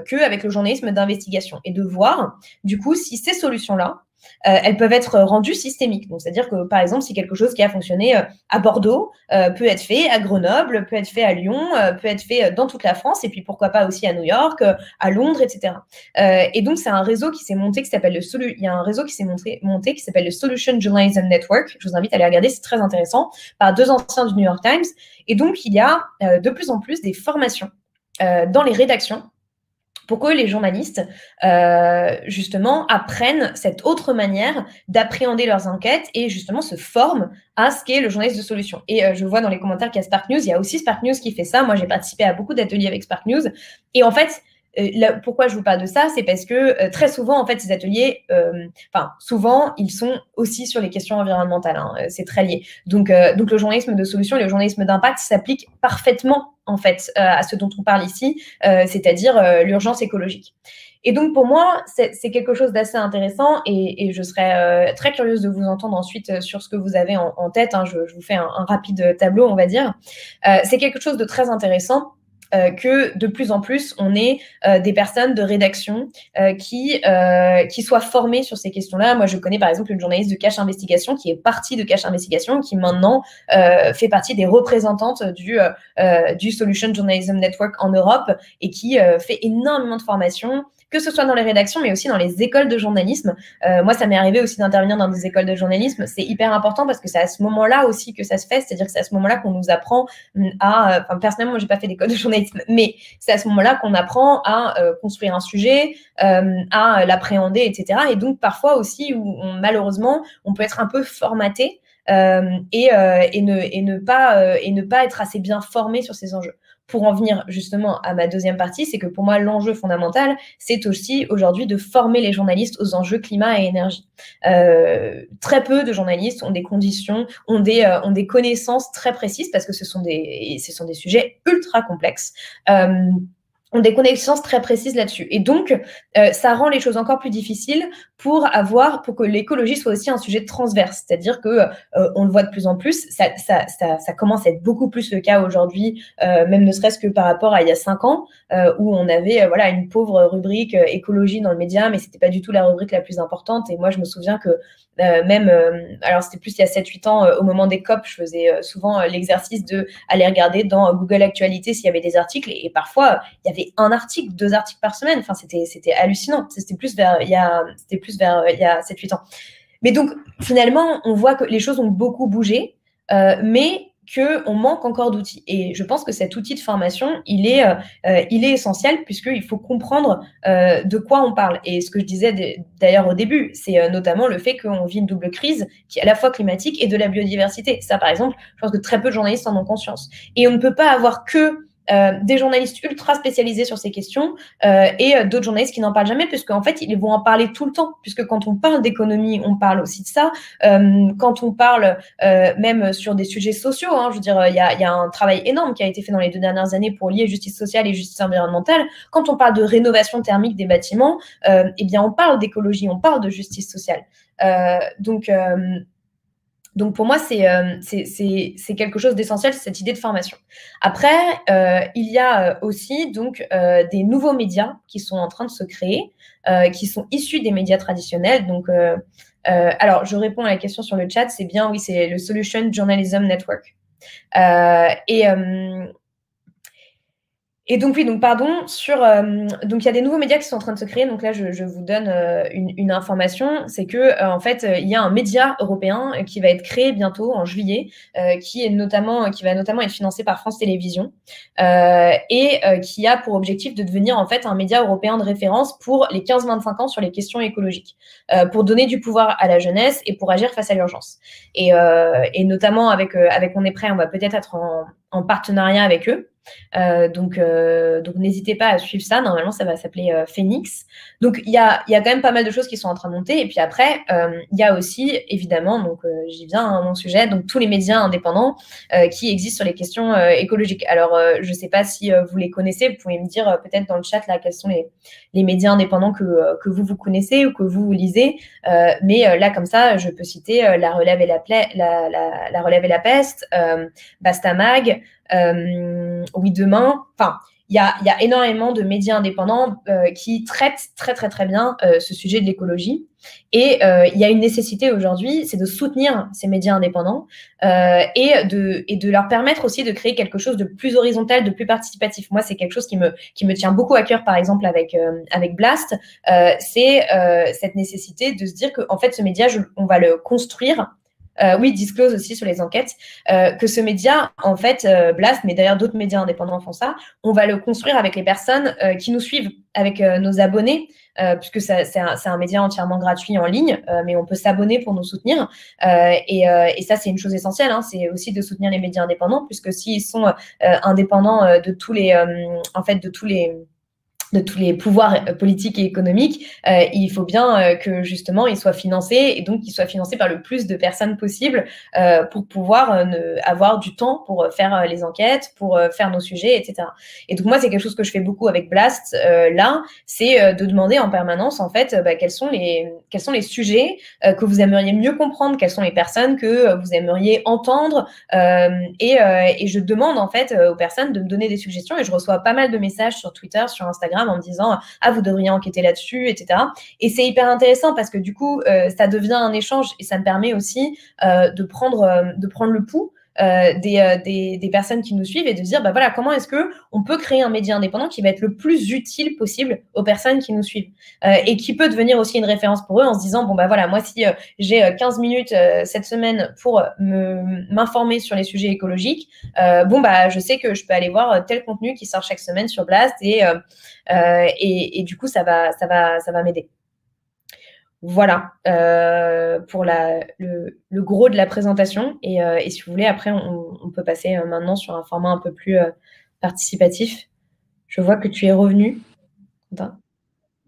qu'avec le journalisme d'investigation et de voir, du coup, si ces solutions-là, elles peuvent être rendues systémiques. Donc, c'est-à-dire que, par exemple, si quelque chose qui a fonctionné à Bordeaux peut être fait à Grenoble, peut être fait à Lyon, peut être fait dans toute la France, et puis pourquoi pas aussi à New York, à Londres, etc. Et donc, c'est un réseau qui s'est monté, il y a un réseau qui s'est monté qui s'appelle le Solution Journalism Network. Je vous invite à aller regarder, c'est très intéressant, par 2 anciens du New York Times. Et donc, il y a de plus en plus des formations dans les rédactions pour que les journalistes, justement, apprennent cette autre manière d'appréhender leurs enquêtes et justement se forment à ce qu'est le journaliste de solution. Et je vois dans les commentaires qu'il y a Spark News, il y a aussi Spark News qui fait ça. Moi, j'ai participé à beaucoup d'ateliers avec Spark News. Et en fait, pourquoi je vous parle de ça, c'est parce que très souvent, en fait, ces ateliers, souvent, ils sont aussi sur les questions environnementales. C'est très lié. Donc, le journalisme de solution et le journalisme d'impact s'appliquent parfaitement, en fait, à ce dont on parle ici, c'est-à-dire l'urgence écologique. Et donc, pour moi, c'est quelque chose d'assez intéressant et je serais très curieuse de vous entendre ensuite sur ce que vous avez en tête. Je vous fais un rapide tableau, on va dire. C'est quelque chose de très intéressant. Que de plus en plus, on ait des personnes de rédaction qui soient formées sur ces questions-là. Moi, je connais par exemple une journaliste de Cache Investigation qui est partie de Cache Investigation, qui maintenant fait partie des représentantes du Solution Journalism Network en Europe et qui fait énormément de formations, que ce soit dans les rédactions, mais aussi dans les écoles de journalisme. Moi, ça m'est arrivé aussi d'intervenir dans des écoles de journalisme. C'est hyper important parce que c'est à ce moment-là aussi que ça se fait, c'est-à-dire que c'est à ce moment-là qu'on nous apprend personnellement, moi, j'ai pas fait d'école de journalisme, mais c'est à ce moment-là qu'on apprend à construire un sujet, à l'appréhender, etc. Et donc, parfois aussi, malheureusement, on peut être un peu formaté et ne pas être assez bien formé sur ces enjeux. Pour en venir justement à ma deuxième partie, c'est que pour moi, l'enjeu fondamental, c'est aussi aujourd'hui de former les journalistes aux enjeux climat et énergie. Très peu de journalistes ont des conditions, ont des connaissances très précises parce que ce sont des sujets ultra complexes. Ont des connaissances très précises là-dessus. Et donc, ça rend les choses encore plus difficiles pour que l'écologie soit aussi un sujet transverse. C'est-à-dire que on le voit de plus en plus, ça commence à être beaucoup plus le cas aujourd'hui, même ne serait-ce que par rapport à il y a 5 ans, où on avait une pauvre rubrique écologie dans le média, mais c'était pas du tout la rubrique la plus importante. Et moi, je me souviens que alors c'était plus il y a 7-8 ans, au moment des COP, je faisais souvent l'exercice d'aller regarder dans Google Actualité s'il y avait des articles, et parfois il y avait 1 article, 2 articles par semaine. Enfin, c'était hallucinant. C'était plus vers il y a 7-8 ans. Mais donc finalement, on voit que les choses ont beaucoup bougé, mais qu'on manque encore d'outils. Et je pense que cet outil de formation, il est essentiel puisqu'il faut comprendre de quoi on parle. Et ce que je disais d'ailleurs au début, c'est notamment le fait qu'on vit une double crise qui est à la fois climatique et de la biodiversité. Ça, par exemple, je pense que très peu de journalistes en ont conscience. Et on ne peut pas avoir que des journalistes ultra spécialisés sur ces questions et d'autres journalistes qui n'en parlent jamais, puisque en fait ils vont en parler tout le temps, puisque quand on parle d'économie, on parle aussi de ça. Quand on parle même sur des sujets sociaux, je veux dire, il y a un travail énorme qui a été fait dans les 2 dernières années pour lier justice sociale et justice environnementale. Quand on parle de rénovation thermique des bâtiments, eh bien on parle d'écologie, on parle de justice sociale. Donc pour moi, c'est quelque chose d'essentiel, cette idée de formation. Après, il y a aussi donc des nouveaux médias qui sont en train de se créer, qui sont issus des médias traditionnels. Donc, alors, je réponds à la question sur le chat, c'est bien, oui, c'est le Solution Journalism Network. Et donc oui, donc pardon, donc il y a des nouveaux médias qui sont en train de se créer. Donc là, je vous donne une information, c'est que en fait, il y a un média européen qui va être créé bientôt en juillet, qui va notamment être financé par France Télévisions et qui a pour objectif de devenir en fait un média européen de référence pour les 15-25 ans sur les questions écologiques, pour donner du pouvoir à la jeunesse et pour agir face à l'urgence. Et notamment avec On est prêt, on va peut-être être en partenariat avec eux. Donc n'hésitez pas à suivre ça. Normalement, ça va s'appeler Phoenix. Donc, il y a quand même pas mal de choses qui sont en train de monter. Et puis après, il y a aussi, évidemment, donc j'y viens à mon sujet, donc tous les médias indépendants qui existent sur les questions écologiques. Alors, je ne sais pas si vous les connaissez. Vous pouvez me dire peut-être dans le chat là quels sont les médias indépendants que vous connaissez ou que vous lisez. Mais là, comme ça, je peux citer La Relève et la Relève et la Peste, Bastamag, Oui Demain. Enfin, y a énormément de médias indépendants qui traitent très bien ce sujet de l'écologie. Et il y a une nécessité aujourd'hui, c'est de soutenir ces médias indépendants et de leur permettre aussi de créer quelque chose de plus horizontal, de plus participatif. Moi, c'est quelque chose qui me tient beaucoup à cœur, par exemple, avec Blast. C'est cette nécessité de se dire qu'en fait, ce média, on va le construire. Oui, disclose aussi sur les enquêtes, que ce média, en fait, Blast, mais d'ailleurs d'autres médias indépendants font ça, on va le construire avec les personnes qui nous suivent, avec nos abonnés, puisque c'est un média entièrement gratuit en ligne, mais on peut s'abonner pour nous soutenir. Et ça, c'est une chose essentielle, hein, c'est aussi de soutenir les médias indépendants, puisque s'ils sont indépendants de tous les pouvoirs politiques et économiques, il faut bien que justement ils soient financés, et donc qu'ils soient financés par le plus de personnes possible pour pouvoir avoir du temps pour faire les enquêtes, pour faire nos sujets, etc. Et donc moi, c'est quelque chose que je fais beaucoup avec Blast là, c'est de demander en permanence en fait quels sont les sujets que vous aimeriez mieux comprendre, quelles sont les personnes que vous aimeriez entendre, et je demande en fait aux personnes de me donner des suggestions, et je reçois pas mal de messages sur Twitter, sur Instagram, en me disant « Ah, vous devriez enquêter là-dessus, etc. » Et c'est hyper intéressant parce que du coup, ça devient un échange, et ça me permet aussi de prendre le pouls des personnes qui nous suivent, et de dire bah voilà, comment est-ce que on peut créer un média indépendant qui va être le plus utile possible aux personnes qui nous suivent, et qui peut devenir aussi une référence pour eux, en se disant bon bah voilà, moi si j'ai 15 minutes cette semaine pour m'informer sur les sujets écologiques, bon bah je sais que je peux aller voir tel contenu qui sort chaque semaine sur Blast, et du coup ça va m'aider. Voilà pour le gros de la présentation, et si vous voulez, après on peut passer maintenant sur un format un peu plus participatif. Je vois que tu es revenu, Quentin.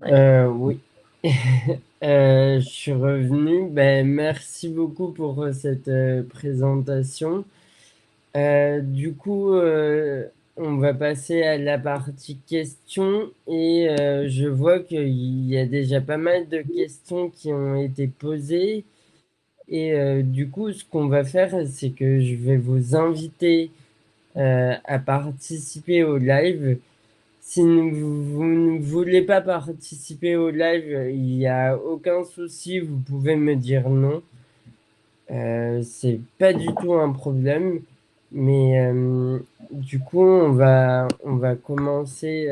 Oui. Je suis revenu. Merci beaucoup pour cette présentation. Du coup, on va passer à la partie questions, et je vois qu'il y a déjà pas mal de questions qui ont été posées. Et du coup, ce qu'on va faire, c'est que je vais vous inviter à participer au live. Si vous ne voulez pas participer au live, il n'y a aucun souci, vous pouvez me dire non. C'est pas du tout un problème. Mais du coup, on va commencer.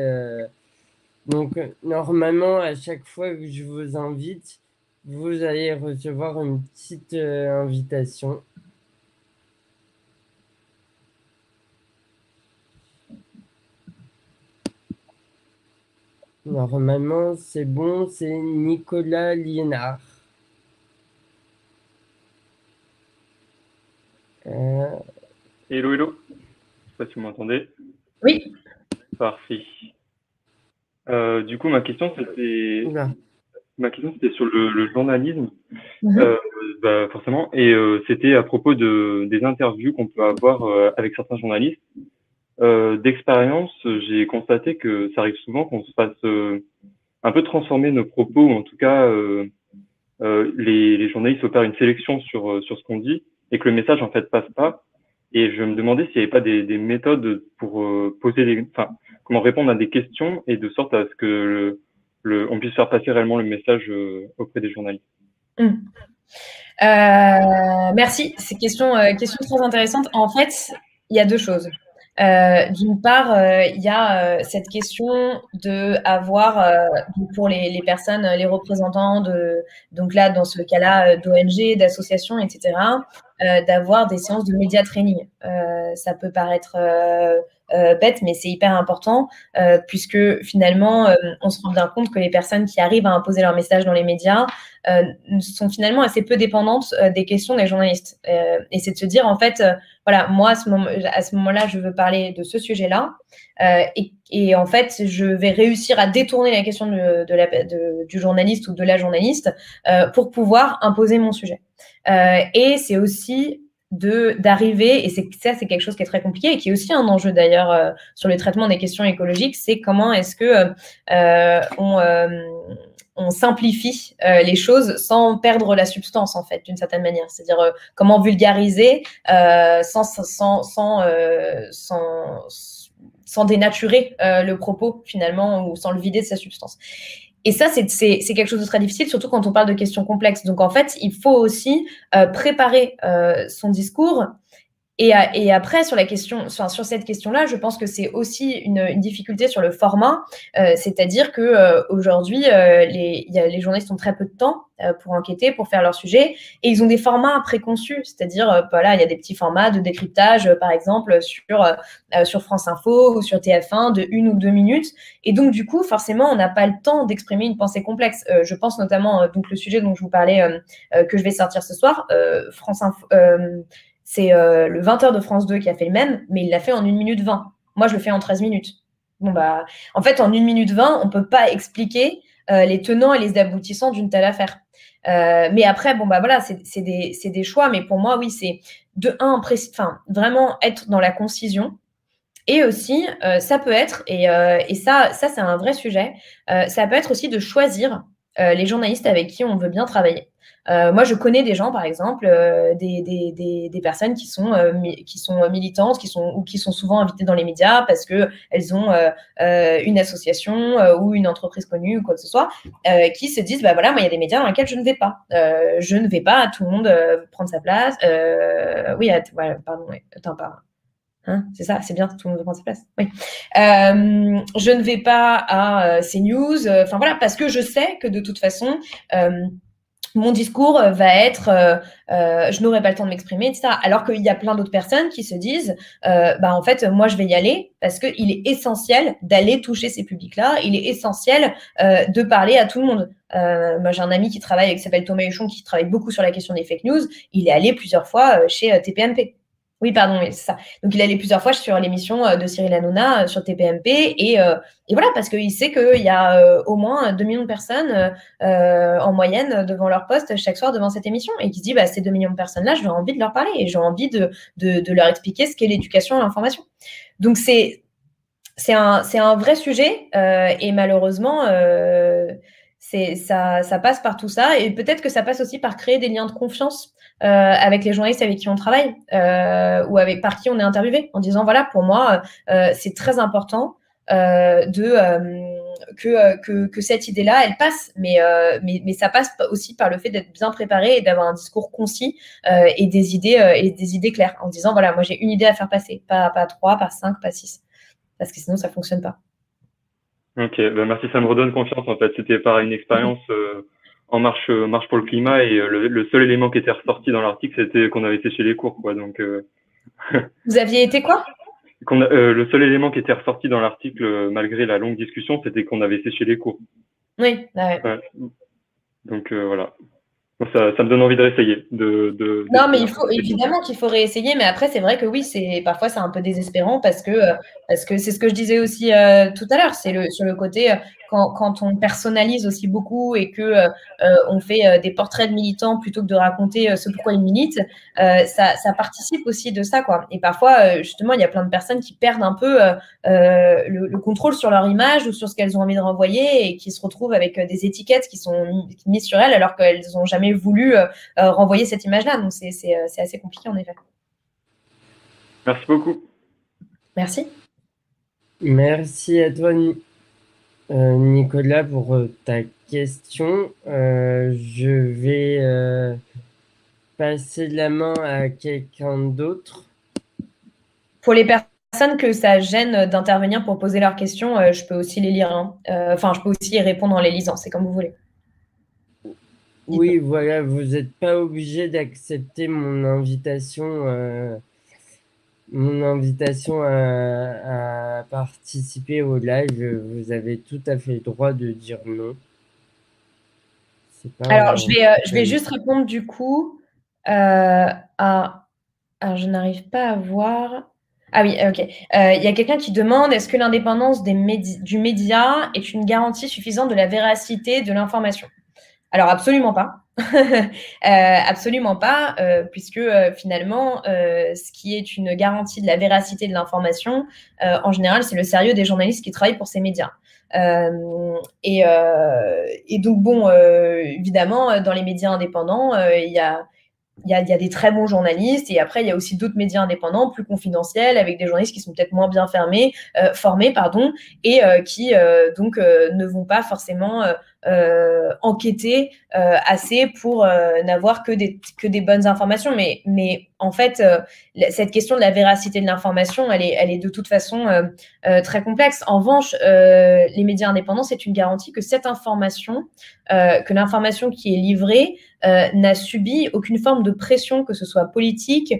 Donc, normalement, à chaque fois que je vous invite, vous allez recevoir une petite invitation. Normalement, c'est bon, c'est Nicolas Liénard. Hello, hello. Je sais pas si vous m'entendez. Oui. Parfait. Du coup, ma question c'était sur le journalisme, forcément, et c'était à propos des interviews qu'on peut avoir avec certains journalistes. D'expérience, j'ai constaté que ça arrive souvent qu'on se fasse un peu transformer nos propos, ou en tout cas les journalistes opèrent une sélection sur ce qu'on dit, et que le message en fait passe pas. Et je me demandais s'il n'y avait pas des méthodes pour comment répondre à des questions, et de sorte à ce que on puisse faire passer réellement le message auprès des journalistes. Merci, c'est question très intéressante. En fait, il y a deux choses. D'une part, il y a cette question de avoir pour les personnes, les représentants donc là dans ce cas-là d'ONG, d'associations, etc., d'avoir des séances de média training. Ça peut paraître bête, mais c'est hyper important puisque finalement on se rend bien compte que les personnes qui arrivent à imposer leur message dans les médias sont finalement assez peu dépendantes des questions des journalistes. Et c'est de se dire en fait voilà, moi, à ce moment-là, je veux parler de ce sujet-là, et en fait, je vais réussir à détourner la question du journaliste ou de la journaliste pour pouvoir imposer mon sujet. Et c'est aussi d'arriver, et c'est quelque chose qui est très compliqué, et qui est aussi un enjeu d'ailleurs sur le traitement des questions écologiques, c'est comment est-ce que on simplifie les choses sans perdre la substance, en fait, d'une certaine manière. C'est-à-dire comment vulgariser sans sans dénaturer le propos finalement ou sans le vider de sa substance. Et ça, c'est quelque chose de très difficile, surtout quand on parle de questions complexes. Donc, en fait, il faut aussi préparer son discours. Et après, sur cette question-là, je pense que c'est aussi une difficulté sur le format, c'est-à-dire que aujourd'hui, les journalistes ont très peu de temps pour enquêter, pour faire leur sujet, et ils ont des formats préconçus, c'est-à-dire, voilà, il y a des petits formats de décryptage, par exemple, sur France Info ou sur TF1 de 1 ou 2 minutes, et donc du coup, forcément, on n'a pas le temps d'exprimer une pensée complexe. Je pense notamment, donc le sujet dont je vous parlais, que je vais sortir ce soir, France Info. C'est le 20h de France 2 qui a fait le même, mais il l'a fait en 1 minute 20. Moi, je le fais en 13 minutes. Bon, bah, en fait, en 1 minute 20, on ne peut pas expliquer les tenants et les aboutissants d'une telle affaire. Mais après, bon, bah voilà, c'est des choix. Mais pour moi, oui, c'est vraiment être dans la concision. Et aussi, ça peut être, et ça c'est un vrai sujet, ça peut être aussi de choisir les journalistes avec qui on veut bien travailler. Moi, je connais des gens, par exemple, des personnes qui sont militantes, qui sont souvent invitées dans les médias parce qu'elles ont une association ou une entreprise connue ou quoi que ce soit, qui se disent, bah voilà, moi, il y a des médias dans lesquels je ne vais pas. Je ne vais pas à tout le monde prendre sa place. Oui, pardon, attends, pas. Hein, c'est ça, c'est bien, tout le monde veut prendre sa place. Oui. Je ne vais pas à CNews, enfin voilà, parce que je sais que de toute façon, mon discours va être, je n'aurai pas le temps de m'exprimer, etc. Alors qu'il y a plein d'autres personnes qui se disent, bah en fait, moi je vais y aller parce qu'il est essentiel d'aller toucher ces publics-là. Il est essentiel de parler à tout le monde. Moi j'ai un ami qui s'appelle Thomas Huchon, qui travaille beaucoup sur la question des fake news. Il est allé plusieurs fois chez TPMP. Oui, pardon, oui, c'est ça. Donc, il allait plusieurs fois sur l'émission de Cyril Hanouna sur TPMP. Et voilà, parce qu'il sait qu'il y a au moins 2 millions de personnes en moyenne devant leur poste chaque soir devant cette émission. Et qui se dit, bah, ces 2 millions de personnes-là, j'ai envie de leur parler et j'ai envie de leur expliquer ce qu'est l'éducation à l'information. Donc, c'est un vrai sujet. Et malheureusement, ça passe par tout ça. Et peut-être que ça passe aussi par créer des liens de confiance avec les journalistes avec qui on travaille ou par qui on est interviewé, en disant voilà, pour moi c'est très important que cette idée-là elle passe, mais ça passe aussi par le fait d'être bien préparé et d'avoir un discours concis et des idées claires, en disant voilà, moi j'ai une idée à faire passer, pas 3, pas 5, pas 6, parce que sinon ça fonctionne pas. Ok, bah merci, ça me redonne confiance en fait. C'était par une expérience en marche pour le climat, et le seul élément qui était ressorti dans l'article, c'était qu'on avait séché les cours, quoi. Donc vous aviez été quoi? Le seul élément qui était ressorti dans l'article, malgré la longue discussion, c'était qu'on avait séché les cours. Oui, ouais. Donc voilà. Ça me donne envie de réessayer. Non, mais évidemment qu'il faut réessayer, mais après, c'est vrai que oui, parfois c'est un peu désespérant parce que c'est ce que je disais aussi tout à l'heure, c'est sur le côté quand on personnalise aussi beaucoup et que on fait des portraits de militants plutôt que de raconter ce pourquoi ils militent, ça participe aussi de ça, quoi. Et parfois, justement, il y a plein de personnes qui perdent un peu le contrôle sur leur image ou sur ce qu'elles ont envie de renvoyer et qui se retrouvent avec des étiquettes qui sont mises sur elles alors qu'elles n'ont jamais voulu renvoyer cette image-là. Donc, c'est assez compliqué, en effet. Merci beaucoup. Merci. Merci à toi, Nicolas, pour ta question. Je vais passer la main à quelqu'un d'autre. Pour les personnes que ça gêne d'intervenir pour poser leurs questions, je peux aussi les lire. Hein. Enfin, je peux aussi y répondre en les lisant. C'est comme vous voulez. Oui, voilà, vous n'êtes pas obligé d'accepter mon invitation à participer au live. Vous avez tout à fait le droit de dire non. Alors, je vais juste répondre du coup alors, je n'arrive pas à voir. Ah oui, ok. Il y a quelqu'un qui demande, est-ce que l'indépendance du média est une garantie suffisante de la véracité de l'information? Alors, absolument pas. Absolument pas, puisque finalement, ce qui est une garantie de la véracité de l'information, en général, c'est le sérieux des journalistes qui travaillent pour ces médias. Et donc, bon, évidemment, dans les médias indépendants, il y a il y a des très bons journalistes, et après, il y a aussi d'autres médias indépendants, plus confidentiels, avec des journalistes qui sont peut-être moins bien formés, et qui donc ne vont pas forcément enquêter assez pour n'avoir que des bonnes informations. Mais en fait, cette question de la véracité de l'information, elle est de toute façon très complexe. En revanche, les médias indépendants, c'est une garantie que cette information, que l'information qui est livrée n'a subi aucune forme de pression, que ce soit politique,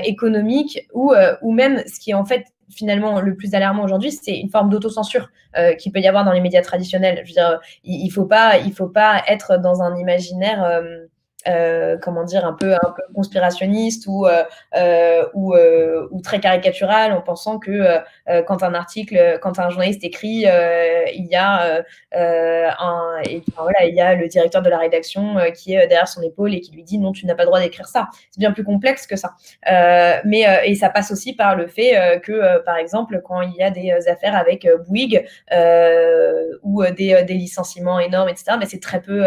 économique ou même, ce qui est en fait finalement le plus alarmant aujourd'hui, c'est une forme d'autocensure qu'il peut y avoir dans les médias traditionnels. Je veux dire, il faut pas être dans un imaginaire comment dire, un peu conspirationniste ou très caricatural, en pensant que quand un journaliste écrit, il y a il y a le directeur de la rédaction qui est derrière son épaule et qui lui dit non, tu n'as pas le droit d'écrire ça. C'est bien plus complexe que ça. Et ça passe aussi par le fait que, par exemple, quand il y a des affaires avec Bouygues ou des licenciements énormes, etc., mais c'est très peu,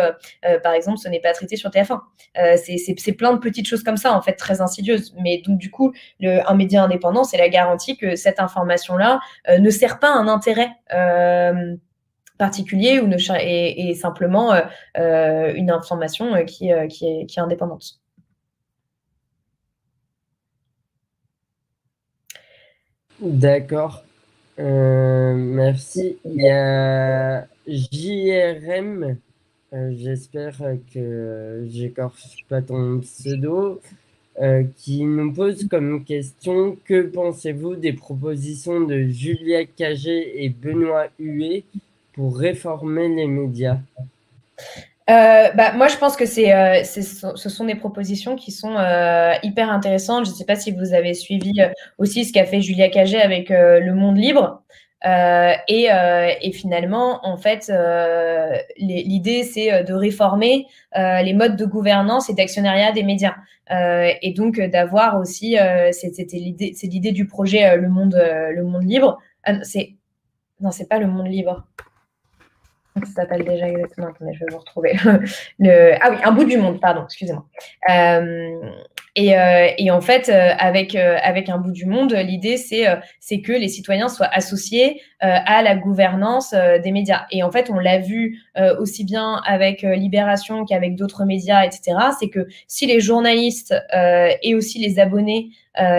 par exemple, ce n'est pas traité sur TF1. C'est plein de petites choses comme ça, en fait, très insidieuses. Mais donc, du coup, un média indépendant, c'est la garantie que cette information-là ne sert pas un intérêt particulier et simplement une information qui est indépendante. D'accord. Merci. Il y a JRM. J'espère que j'écorche pas ton pseudo, qui nous pose comme question: que pensez-vous des propositions de Julia Cagé et Benoît Huet pour réformer les médias? Moi, je pense que ce sont des propositions qui sont hyper intéressantes. Je ne sais pas si vous avez suivi aussi ce qu'a fait Julia Cagé avec Le Monde Libre. Et finalement, en fait, l'idée, c'est de réformer les modes de gouvernance et d'actionnariat des médias. Et donc, d'avoir aussi, c'est l'idée du projet Le Monde Libre. Non, c'est pas Le Monde Libre. Ça s'appelle déjà exactement. Attendez, je vais vous retrouver. Ah oui, Un bout du monde, pardon, excusez-moi. Et en fait, avec Un bout du monde, l'idée, c'est que les citoyens soient associés à la gouvernance des médias. Et en fait, on l'a vu aussi bien avec Libération qu'avec d'autres médias, etc. C'est que si les journalistes et aussi les abonnés,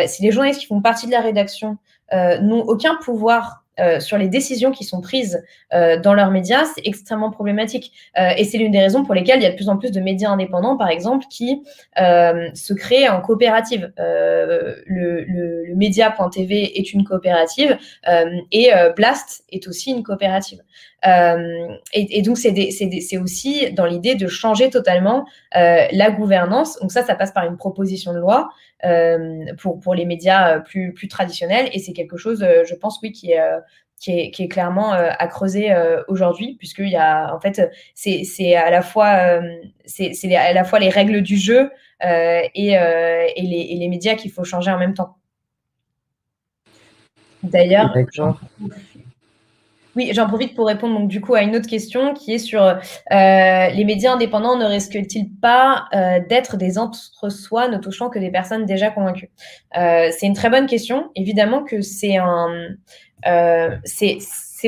si les journalistes qui font partie de la rédaction n'ont aucun pouvoir sur les décisions qui sont prises dans leurs médias, c'est extrêmement problématique. Et c'est l'une des raisons pour lesquelles il y a de plus en plus de médias indépendants, par exemple, qui se créent en coopérative. Le média.tv est une coopérative et Blast est aussi une coopérative. Et donc, c'est aussi dans l'idée de changer totalement la gouvernance. Donc ça passe par une proposition de loi pour les médias plus traditionnels, et c'est quelque chose, je pense, oui, qui est clairement à creuser aujourd'hui, puisqu'il y a, en fait, c'est à la fois les règles du jeu et les médias qu'il faut changer en même temps. D'ailleurs, oui, j'en profite pour répondre donc du coup à une autre question qui est sur les médias indépendants ne risquent-ils pas d'être des entre-soi ne touchant que des personnes déjà convaincues? C'est une très bonne question. Évidemment que c'est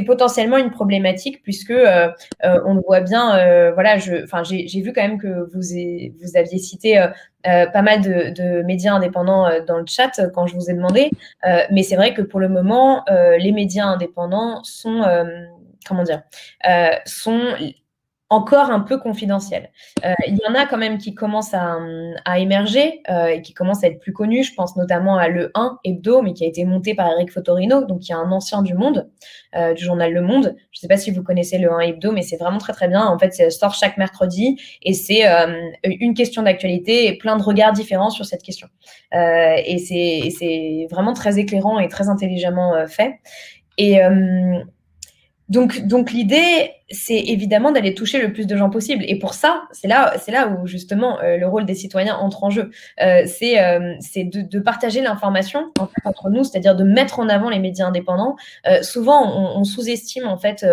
potentiellement une problématique, puisque on le voit bien. Voilà, j'ai vu quand même que vous aviez cité pas mal de médias indépendants dans le chat quand je vous ai demandé. Mais c'est vrai que pour le moment, les médias indépendants sont encore un peu confidentiel. Il y en a quand même qui commencent à émerger et qui commencent à être plus connus. Je pense notamment à Le 1 Hebdo, mais qui a été monté par Eric Fotorino, donc qui est un ancien du Monde, du journal Le Monde. Je ne sais pas si vous connaissez Le 1 Hebdo, mais c'est vraiment très très bien. En fait, ça sort chaque mercredi et c'est une question d'actualité et plein de regards différents sur cette question. Et c'est vraiment très éclairant et très intelligemment fait. Et donc l'idée, c'est évidemment d'aller toucher le plus de gens possible. Et pour ça, c'est là où justement le rôle des citoyens entre en jeu. C'est de partager l'information en fait, entre nous, c'est-à-dire de mettre en avant les médias indépendants. Souvent, on sous-estime en fait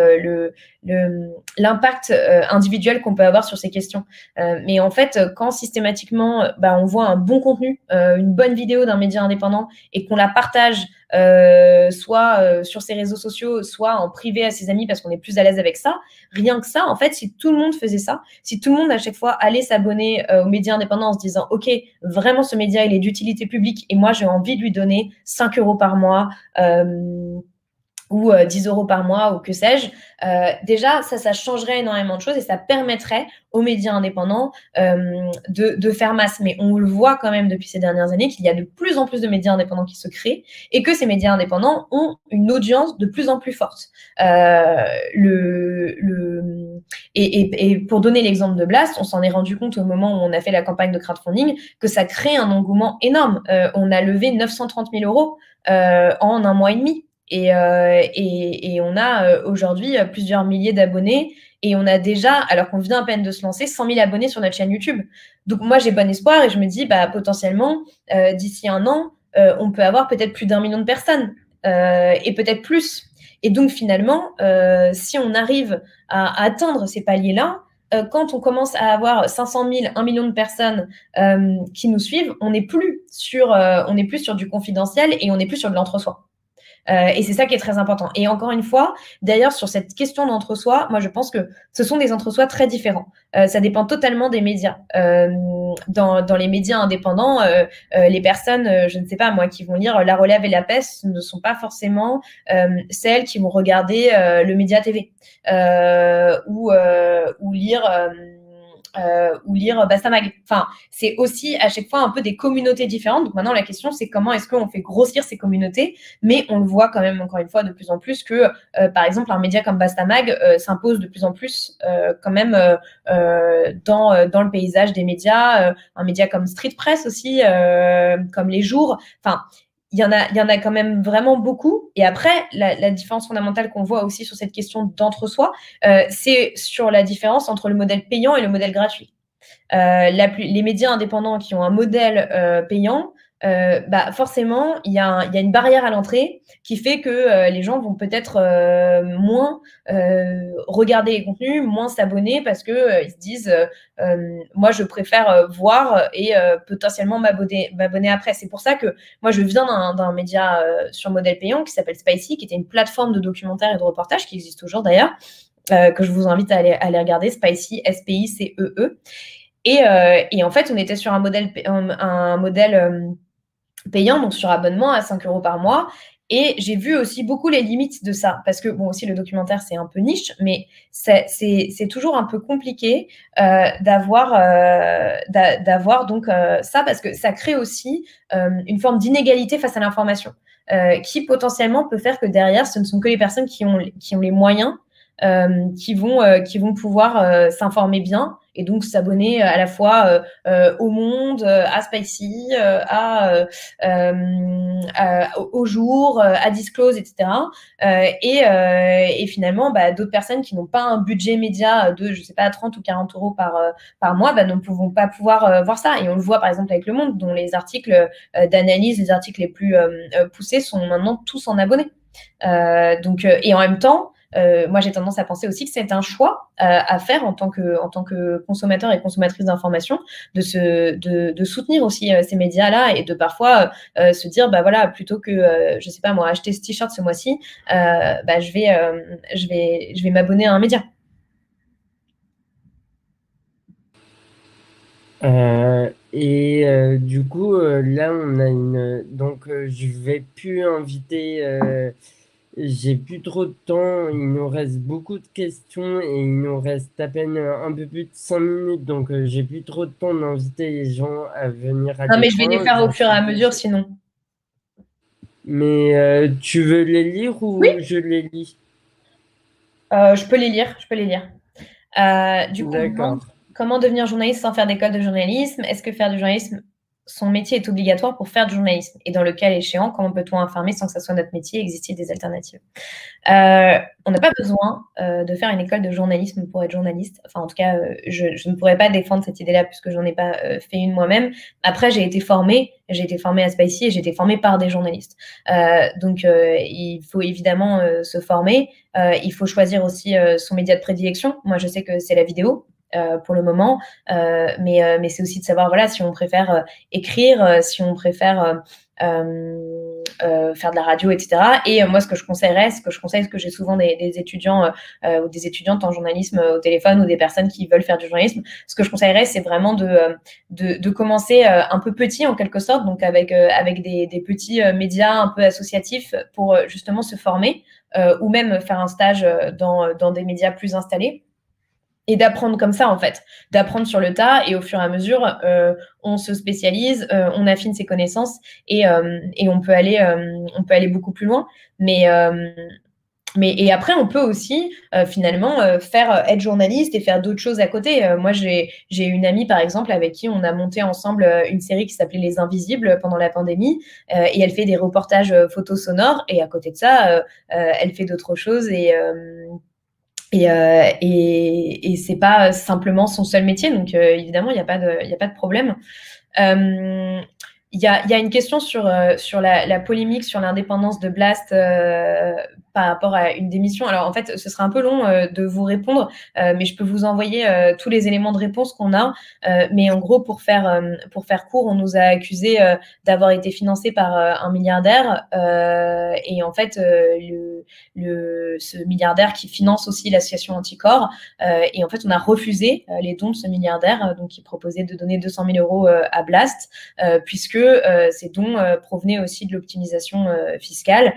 l'impact individuel qu'on peut avoir sur ces questions. Mais en fait, quand systématiquement, on voit un bon contenu, une bonne vidéo d'un média indépendant et qu'on la partage soit sur ses réseaux sociaux, soit en privé à ses amis parce qu'on est plus à l'aise avec ça. Rien que ça, en fait, si tout le monde faisait ça, si tout le monde à chaque fois allait s'abonner aux médias indépendants en se disant ok, vraiment ce média il est d'utilité publique et moi j'ai envie de lui donner 5 € par mois ou 10 € par mois ou que sais-je, déjà ça changerait énormément de choses et ça permettrait aux médias indépendants de faire masse. Mais on le voit quand même depuis ces dernières années qu'il y a de plus en plus de médias indépendants qui se créent et que ces médias indépendants ont une audience de plus en plus forte. Et pour donner l'exemple de Blast, on s'en est rendu compte au moment où on a fait la campagne de crowdfunding que ça crée un engouement énorme. On a levé 930 000 € en un mois et demi. Et on a aujourd'hui plusieurs milliers d'abonnés et on a déjà, alors qu'on vient à peine de se lancer, 100 000 abonnés sur notre chaîne YouTube. Donc moi, j'ai bon espoir et je me dis, potentiellement, d'ici un an, on peut avoir peut-être plus d'1 million de personnes et peut-être plus. Et donc finalement, si on arrive à atteindre ces paliers-là, quand on commence à avoir 500 000, 1 million de personnes qui nous suivent, on n'est plus sur du confidentiel et on n'est plus sur de l'entre-soi. Et c'est ça qui est très important. Et encore une fois, d'ailleurs, sur cette question d'entre-soi, moi, je pense que ce sont des entre-soi très différents. Ça dépend totalement des médias. Dans les médias indépendants, les personnes, je ne sais pas, moi, qui vont lire La Relève et La Peste ne sont pas forcément celles qui vont regarder le Média TV ou lire Bastamag. Enfin, c'est aussi à chaque fois un peu des communautés différentes. Donc maintenant, la question, c'est comment est-ce qu'on fait grossir ces communautés. Mais on le voit quand même, encore une fois, de plus en plus que, par exemple, un média comme Bastamag s'impose de plus en plus quand même dans le paysage des médias. Un média comme Street Press aussi, comme Les Jours. Enfin, il y en a quand même vraiment beaucoup. Et après, la différence fondamentale qu'on voit aussi sur cette question d'entre-soi, c'est sur la différence entre le modèle payant et le modèle gratuit. Les médias indépendants qui ont un modèle payant, forcément, il y a une barrière à l'entrée qui fait que les gens vont peut-être moins regarder les contenus, moins s'abonner parce que ils se disent moi je préfère voir et potentiellement m'abonner après. C'est pour ça que moi je viens d'un média sur modèle payant qui s'appelle Spicy, qui était une plateforme de documentaires et de reportages qui existe toujours d'ailleurs, que je vous invite à aller regarder, Spicy, SPICEE. Et en fait, on était sur un modèle payant, donc sur abonnement à 5 € par mois. Et j'ai vu aussi beaucoup les limites de ça, parce que bon, aussi le documentaire c'est un peu niche, mais c'est toujours un peu compliqué d'avoir donc ça, parce que ça crée aussi une forme d'inégalité face à l'information, qui potentiellement peut faire que derrière, ce ne sont que les personnes qui ont les moyens qui vont pouvoir s'informer bien et donc s'abonner à la fois au Monde, à Spicy, au Jour, à Disclose, etc. Et finalement, d'autres personnes qui n'ont pas un budget média de, je sais pas, 30 ou 40 € par mois, ne pourront pas pouvoir voir ça. Et on le voit par exemple avec Le Monde, dont les articles d'analyse, les articles les plus poussés sont maintenant tous en abonnés. Et en même temps, moi, j'ai tendance à penser aussi que c'est un choix à faire en tant que consommateur et consommatrice d'information, de soutenir aussi ces médias-là et de parfois se dire, voilà, plutôt que, je sais pas moi, acheter ce t-shirt ce mois-ci, je vais m'abonner à un média. Du coup, là, on a donc, je vais plus inviter. J'ai plus trop de temps, il nous reste beaucoup de questions et il nous reste à peine un peu plus de 5 minutes, donc j'ai plus trop de temps d'inviter les gens à venir à Non, mais je vais les faire au fur et à mesure sinon. Mais tu veux les lire ou oui, je les lis? Je peux les lire. Du coup, d'accord. Comment devenir journaliste sans faire d'école de journalisme? Est-ce que faire du journalisme son métier est obligatoire pour faire du journalisme? Et dans le cas échéant, comment peut-on informer sans que ça soit notre métier? Existe-t-il des alternatives? On n'a pas besoin de faire une école de journalisme pour être journaliste. Enfin, en tout cas, je ne pourrais pas défendre cette idée-là puisque j'en ai pas fait une moi-même. Après, j'ai été formée à Spicy et j'ai été formée par des journalistes. Donc, il faut évidemment se former. Il faut choisir aussi son média de prédilection. Moi, je sais que c'est la vidéo. Pour le moment, mais c'est aussi de savoir voilà si on préfère écrire, si on préfère faire de la radio, etc. Et moi, ce que je conseille, ce que j'ai souvent des étudiants ou des étudiantes en journalisme au téléphone ou des personnes qui veulent faire du journalisme, ce que je conseillerais, c'est vraiment de commencer un peu petit en quelque sorte, donc avec des petits médias un peu associatifs pour justement se former ou même faire un stage dans des médias plus installés. Et d'apprendre comme ça, en fait, d'apprendre sur le tas et au fur et à mesure, on se spécialise, on affine ses connaissances et on peut aller beaucoup plus loin. Mais et après, on peut aussi finalement être journaliste et faire d'autres choses à côté. Moi, j'ai une amie, par exemple, avec qui on a monté ensemble une série qui s'appelait Les Invisibles pendant la pandémie et elle fait des reportages photos sonores et à côté de ça, elle fait d'autres choses et c'est pas simplement son seul métier, donc évidemment, il n'y a pas de problème. Il y a une question sur la polémique sur l'indépendance de Blast par rapport à une démission. Alors, en fait, ce sera un peu long de vous répondre, mais je peux vous envoyer tous les éléments de réponse qu'on a. Mais en gros, pour faire court, on nous a accusé d'avoir été financé par un milliardaire. Et en fait, ce milliardaire qui finance aussi l'association Anticorps. Et en fait, on a refusé les dons de ce milliardaire, donc il proposait de donner 200 000 euros à Blast, puisque ces dons provenaient aussi de l'optimisation fiscale.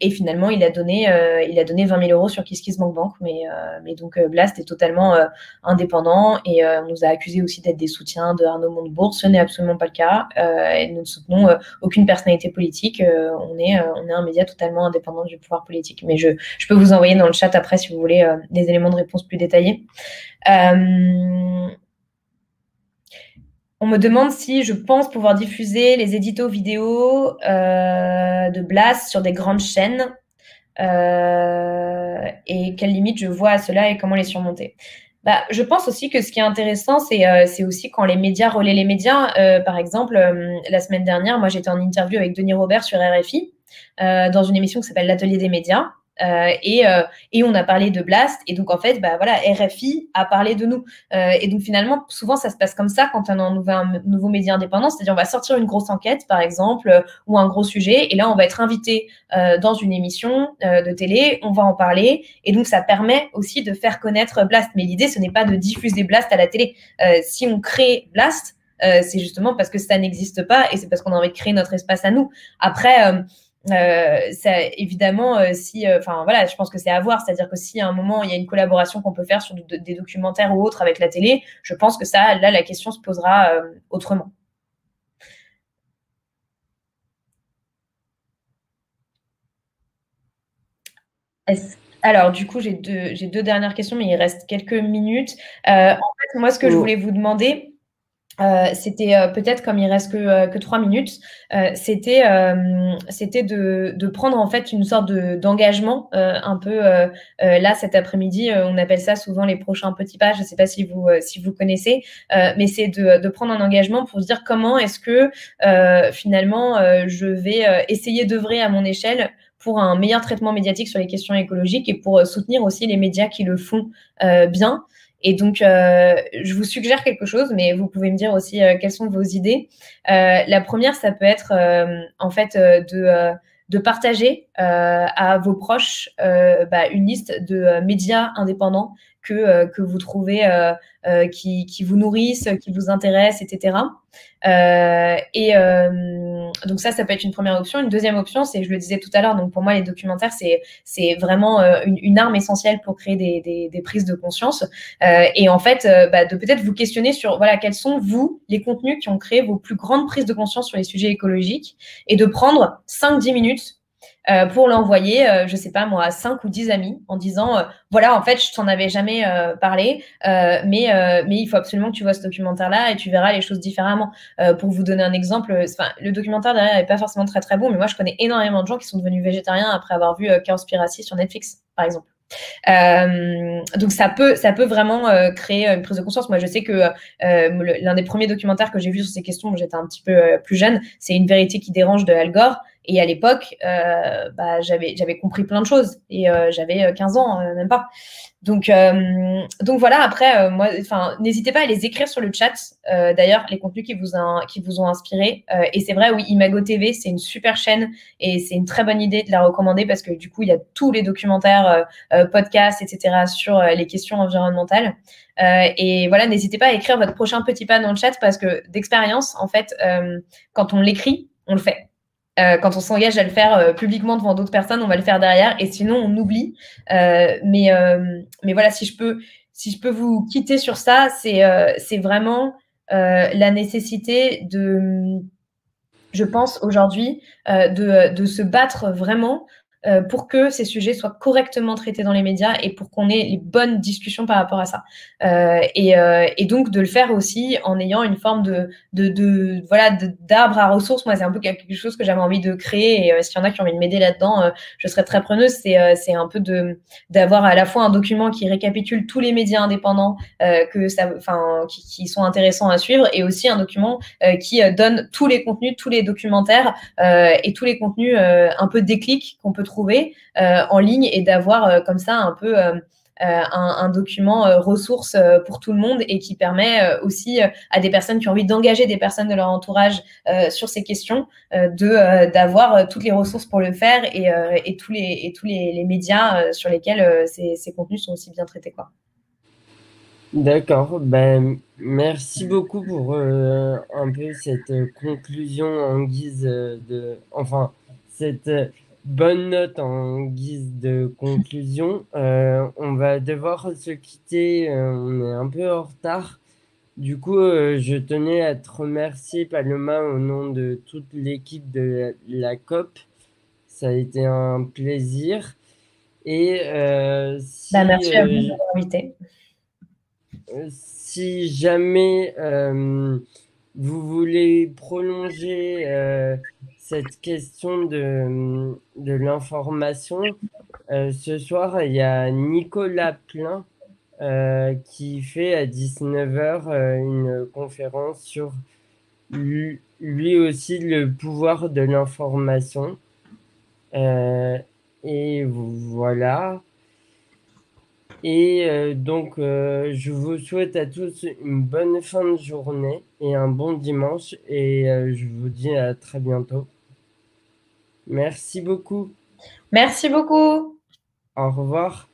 Et finalement, il a donné 20 000 euros sur KissKissBankBank, mais donc Blast est totalement indépendant et on nous a accusé aussi d'être des soutiens de Arnaud Montebourg. Ce n'est absolument pas le cas. Et nous ne soutenons aucune personnalité politique. On est un média totalement indépendant du pouvoir politique. Mais je peux vous envoyer dans le chat après si vous voulez des éléments de réponse plus détaillés. On me demande si je pense pouvoir diffuser les éditos vidéo de Blast sur des grandes chaînes et quelles limites je vois à cela et comment les surmonter. Je pense aussi que ce qui est intéressant, c'est aussi quand les médias relaient les médias. Par exemple, la semaine dernière, moi, j'étais en interview avec Denis Robert sur RFI dans une émission qui s'appelle l'Atelier des médias. Et on a parlé de Blast et donc en fait voilà, RFI a parlé de nous et donc finalement souvent ça se passe comme ça quand on a un nouveau média indépendant, c'est-à-dire on va sortir une grosse enquête par exemple ou un gros sujet et là on va être invité dans une émission de télé, on va en parler et donc ça permet aussi de faire connaître Blast, mais l'idée ce n'est pas de diffuser Blast à la télé. Si on crée Blast, c'est justement parce que ça n'existe pas et c'est parce qu'on a envie de créer notre espace à nous. Après ça, évidemment, voilà, je pense que c'est à voir. C'est-à-dire que si à un moment il y a une collaboration qu'on peut faire sur des documentaires ou autres avec la télé, je pense que là, la question se posera autrement. Alors, du coup, j'ai deux dernières questions, mais il reste quelques minutes. En fait, moi, ce que je voulais vous demander, c'était peut-être comme il reste que 3 minutes, c'était de prendre en fait une sorte d'engagement un peu là cet après-midi, on appelle ça souvent les prochains petits pas, je ne sais pas si vous connaissez, mais c'est de prendre un engagement pour se dire comment est-ce que finalement je vais essayer d'œuvrer à mon échelle pour un meilleur traitement médiatique sur les questions écologiques et pour soutenir aussi les médias qui le font bien. Et donc, je vous suggère quelque chose, mais vous pouvez me dire aussi quelles sont vos idées. La première, ça peut être en fait de partager à vos proches une liste de médias indépendants que vous trouvez qui vous nourrissent, qui vous intéressent, etc. Donc ça peut être une première option. Une deuxième option, c'est, je le disais tout à l'heure, donc pour moi, les documentaires, c'est vraiment une arme essentielle pour créer des prises de conscience. Et en fait, de peut-être vous questionner sur, voilà, quels sont, vous, les contenus qui ont créé vos plus grandes prises de conscience sur les sujets écologiques et de prendre 5-10 minutes pour l'envoyer, je sais pas moi, à 5 ou 10 amis en disant voilà, en fait, je t'en avais jamais parlé, mais il faut absolument que tu vois ce documentaire-là et tu verras les choses différemment. Pour vous donner un exemple, le documentaire derrière n'est pas forcément très très bon, mais moi je connais énormément de gens qui sont devenus végétariens après avoir vu Cowspiracy sur Netflix, par exemple. Donc ça peut vraiment créer une prise de conscience. Moi, je sais que l'un des premiers documentaires que j'ai vu sur ces questions, quand j'étais un petit peu plus jeune, c'est Une vérité qui dérange de Al Gore. Et à l'époque, j'avais compris plein de choses. Et j'avais 15 ans, même pas. Donc voilà, après, moi, n'hésitez pas à les écrire sur le chat. D'ailleurs, les contenus qui vous ont inspiré. Et c'est vrai, oui, Imago TV, c'est une super chaîne et c'est une très bonne idée de la recommander parce que du coup, il y a tous les documentaires, podcasts, etc. sur les questions environnementales. Et voilà, n'hésitez pas à écrire votre prochain petit pas dans le chat parce que d'expérience, en fait, quand on l'écrit, on le fait. Quand on s'engage à le faire publiquement devant d'autres personnes, on va le faire derrière, et sinon on oublie. Mais voilà, si je peux vous quitter sur ça, c'est vraiment la nécessité de, je pense aujourd'hui, de se battre vraiment pour que ces sujets soient correctement traités dans les médias et pour qu'on ait les bonnes discussions par rapport à ça. Et donc de le faire aussi en ayant une forme d'arbre à ressources. Moi, c'est un peu quelque chose que j'avais envie de créer. Et s'il y en a qui ont envie de m'aider là-dedans, je serais très preneuse. C'est un peu d'avoir à la fois un document qui récapitule tous les médias indépendants qui sont intéressants à suivre, et aussi un document qui donne tous les contenus, tous les documentaires et tous les contenus un peu déclic qu'on peut trouver en ligne, et d'avoir comme ça un peu un document ressource pour tout le monde, et qui permet aussi à des personnes qui ont envie d'engager des personnes de leur entourage sur ces questions d'avoir toutes les ressources pour le faire, et tous les médias sur lesquels ces contenus sont aussi bien traités, quoi. D'accord, ben, merci beaucoup pour un peu cette conclusion en guise enfin, cette bonne note en guise de conclusion. On va devoir se quitter, on est un peu en retard. Du coup, je tenais à te remercier, Paloma, au nom de toute l'équipe de la COP. Ça a été un plaisir. Et Merci à vous de m'avoir invité. Si jamais vous voulez prolonger cette question de l'information, ce soir, il y a Nicolas Plein qui fait à 19h une conférence sur lui aussi le pouvoir de l'information. Et voilà. Et donc, je vous souhaite à tous une bonne fin de journée et un bon dimanche. Et je vous dis à très bientôt. Merci beaucoup. Merci beaucoup. Au revoir.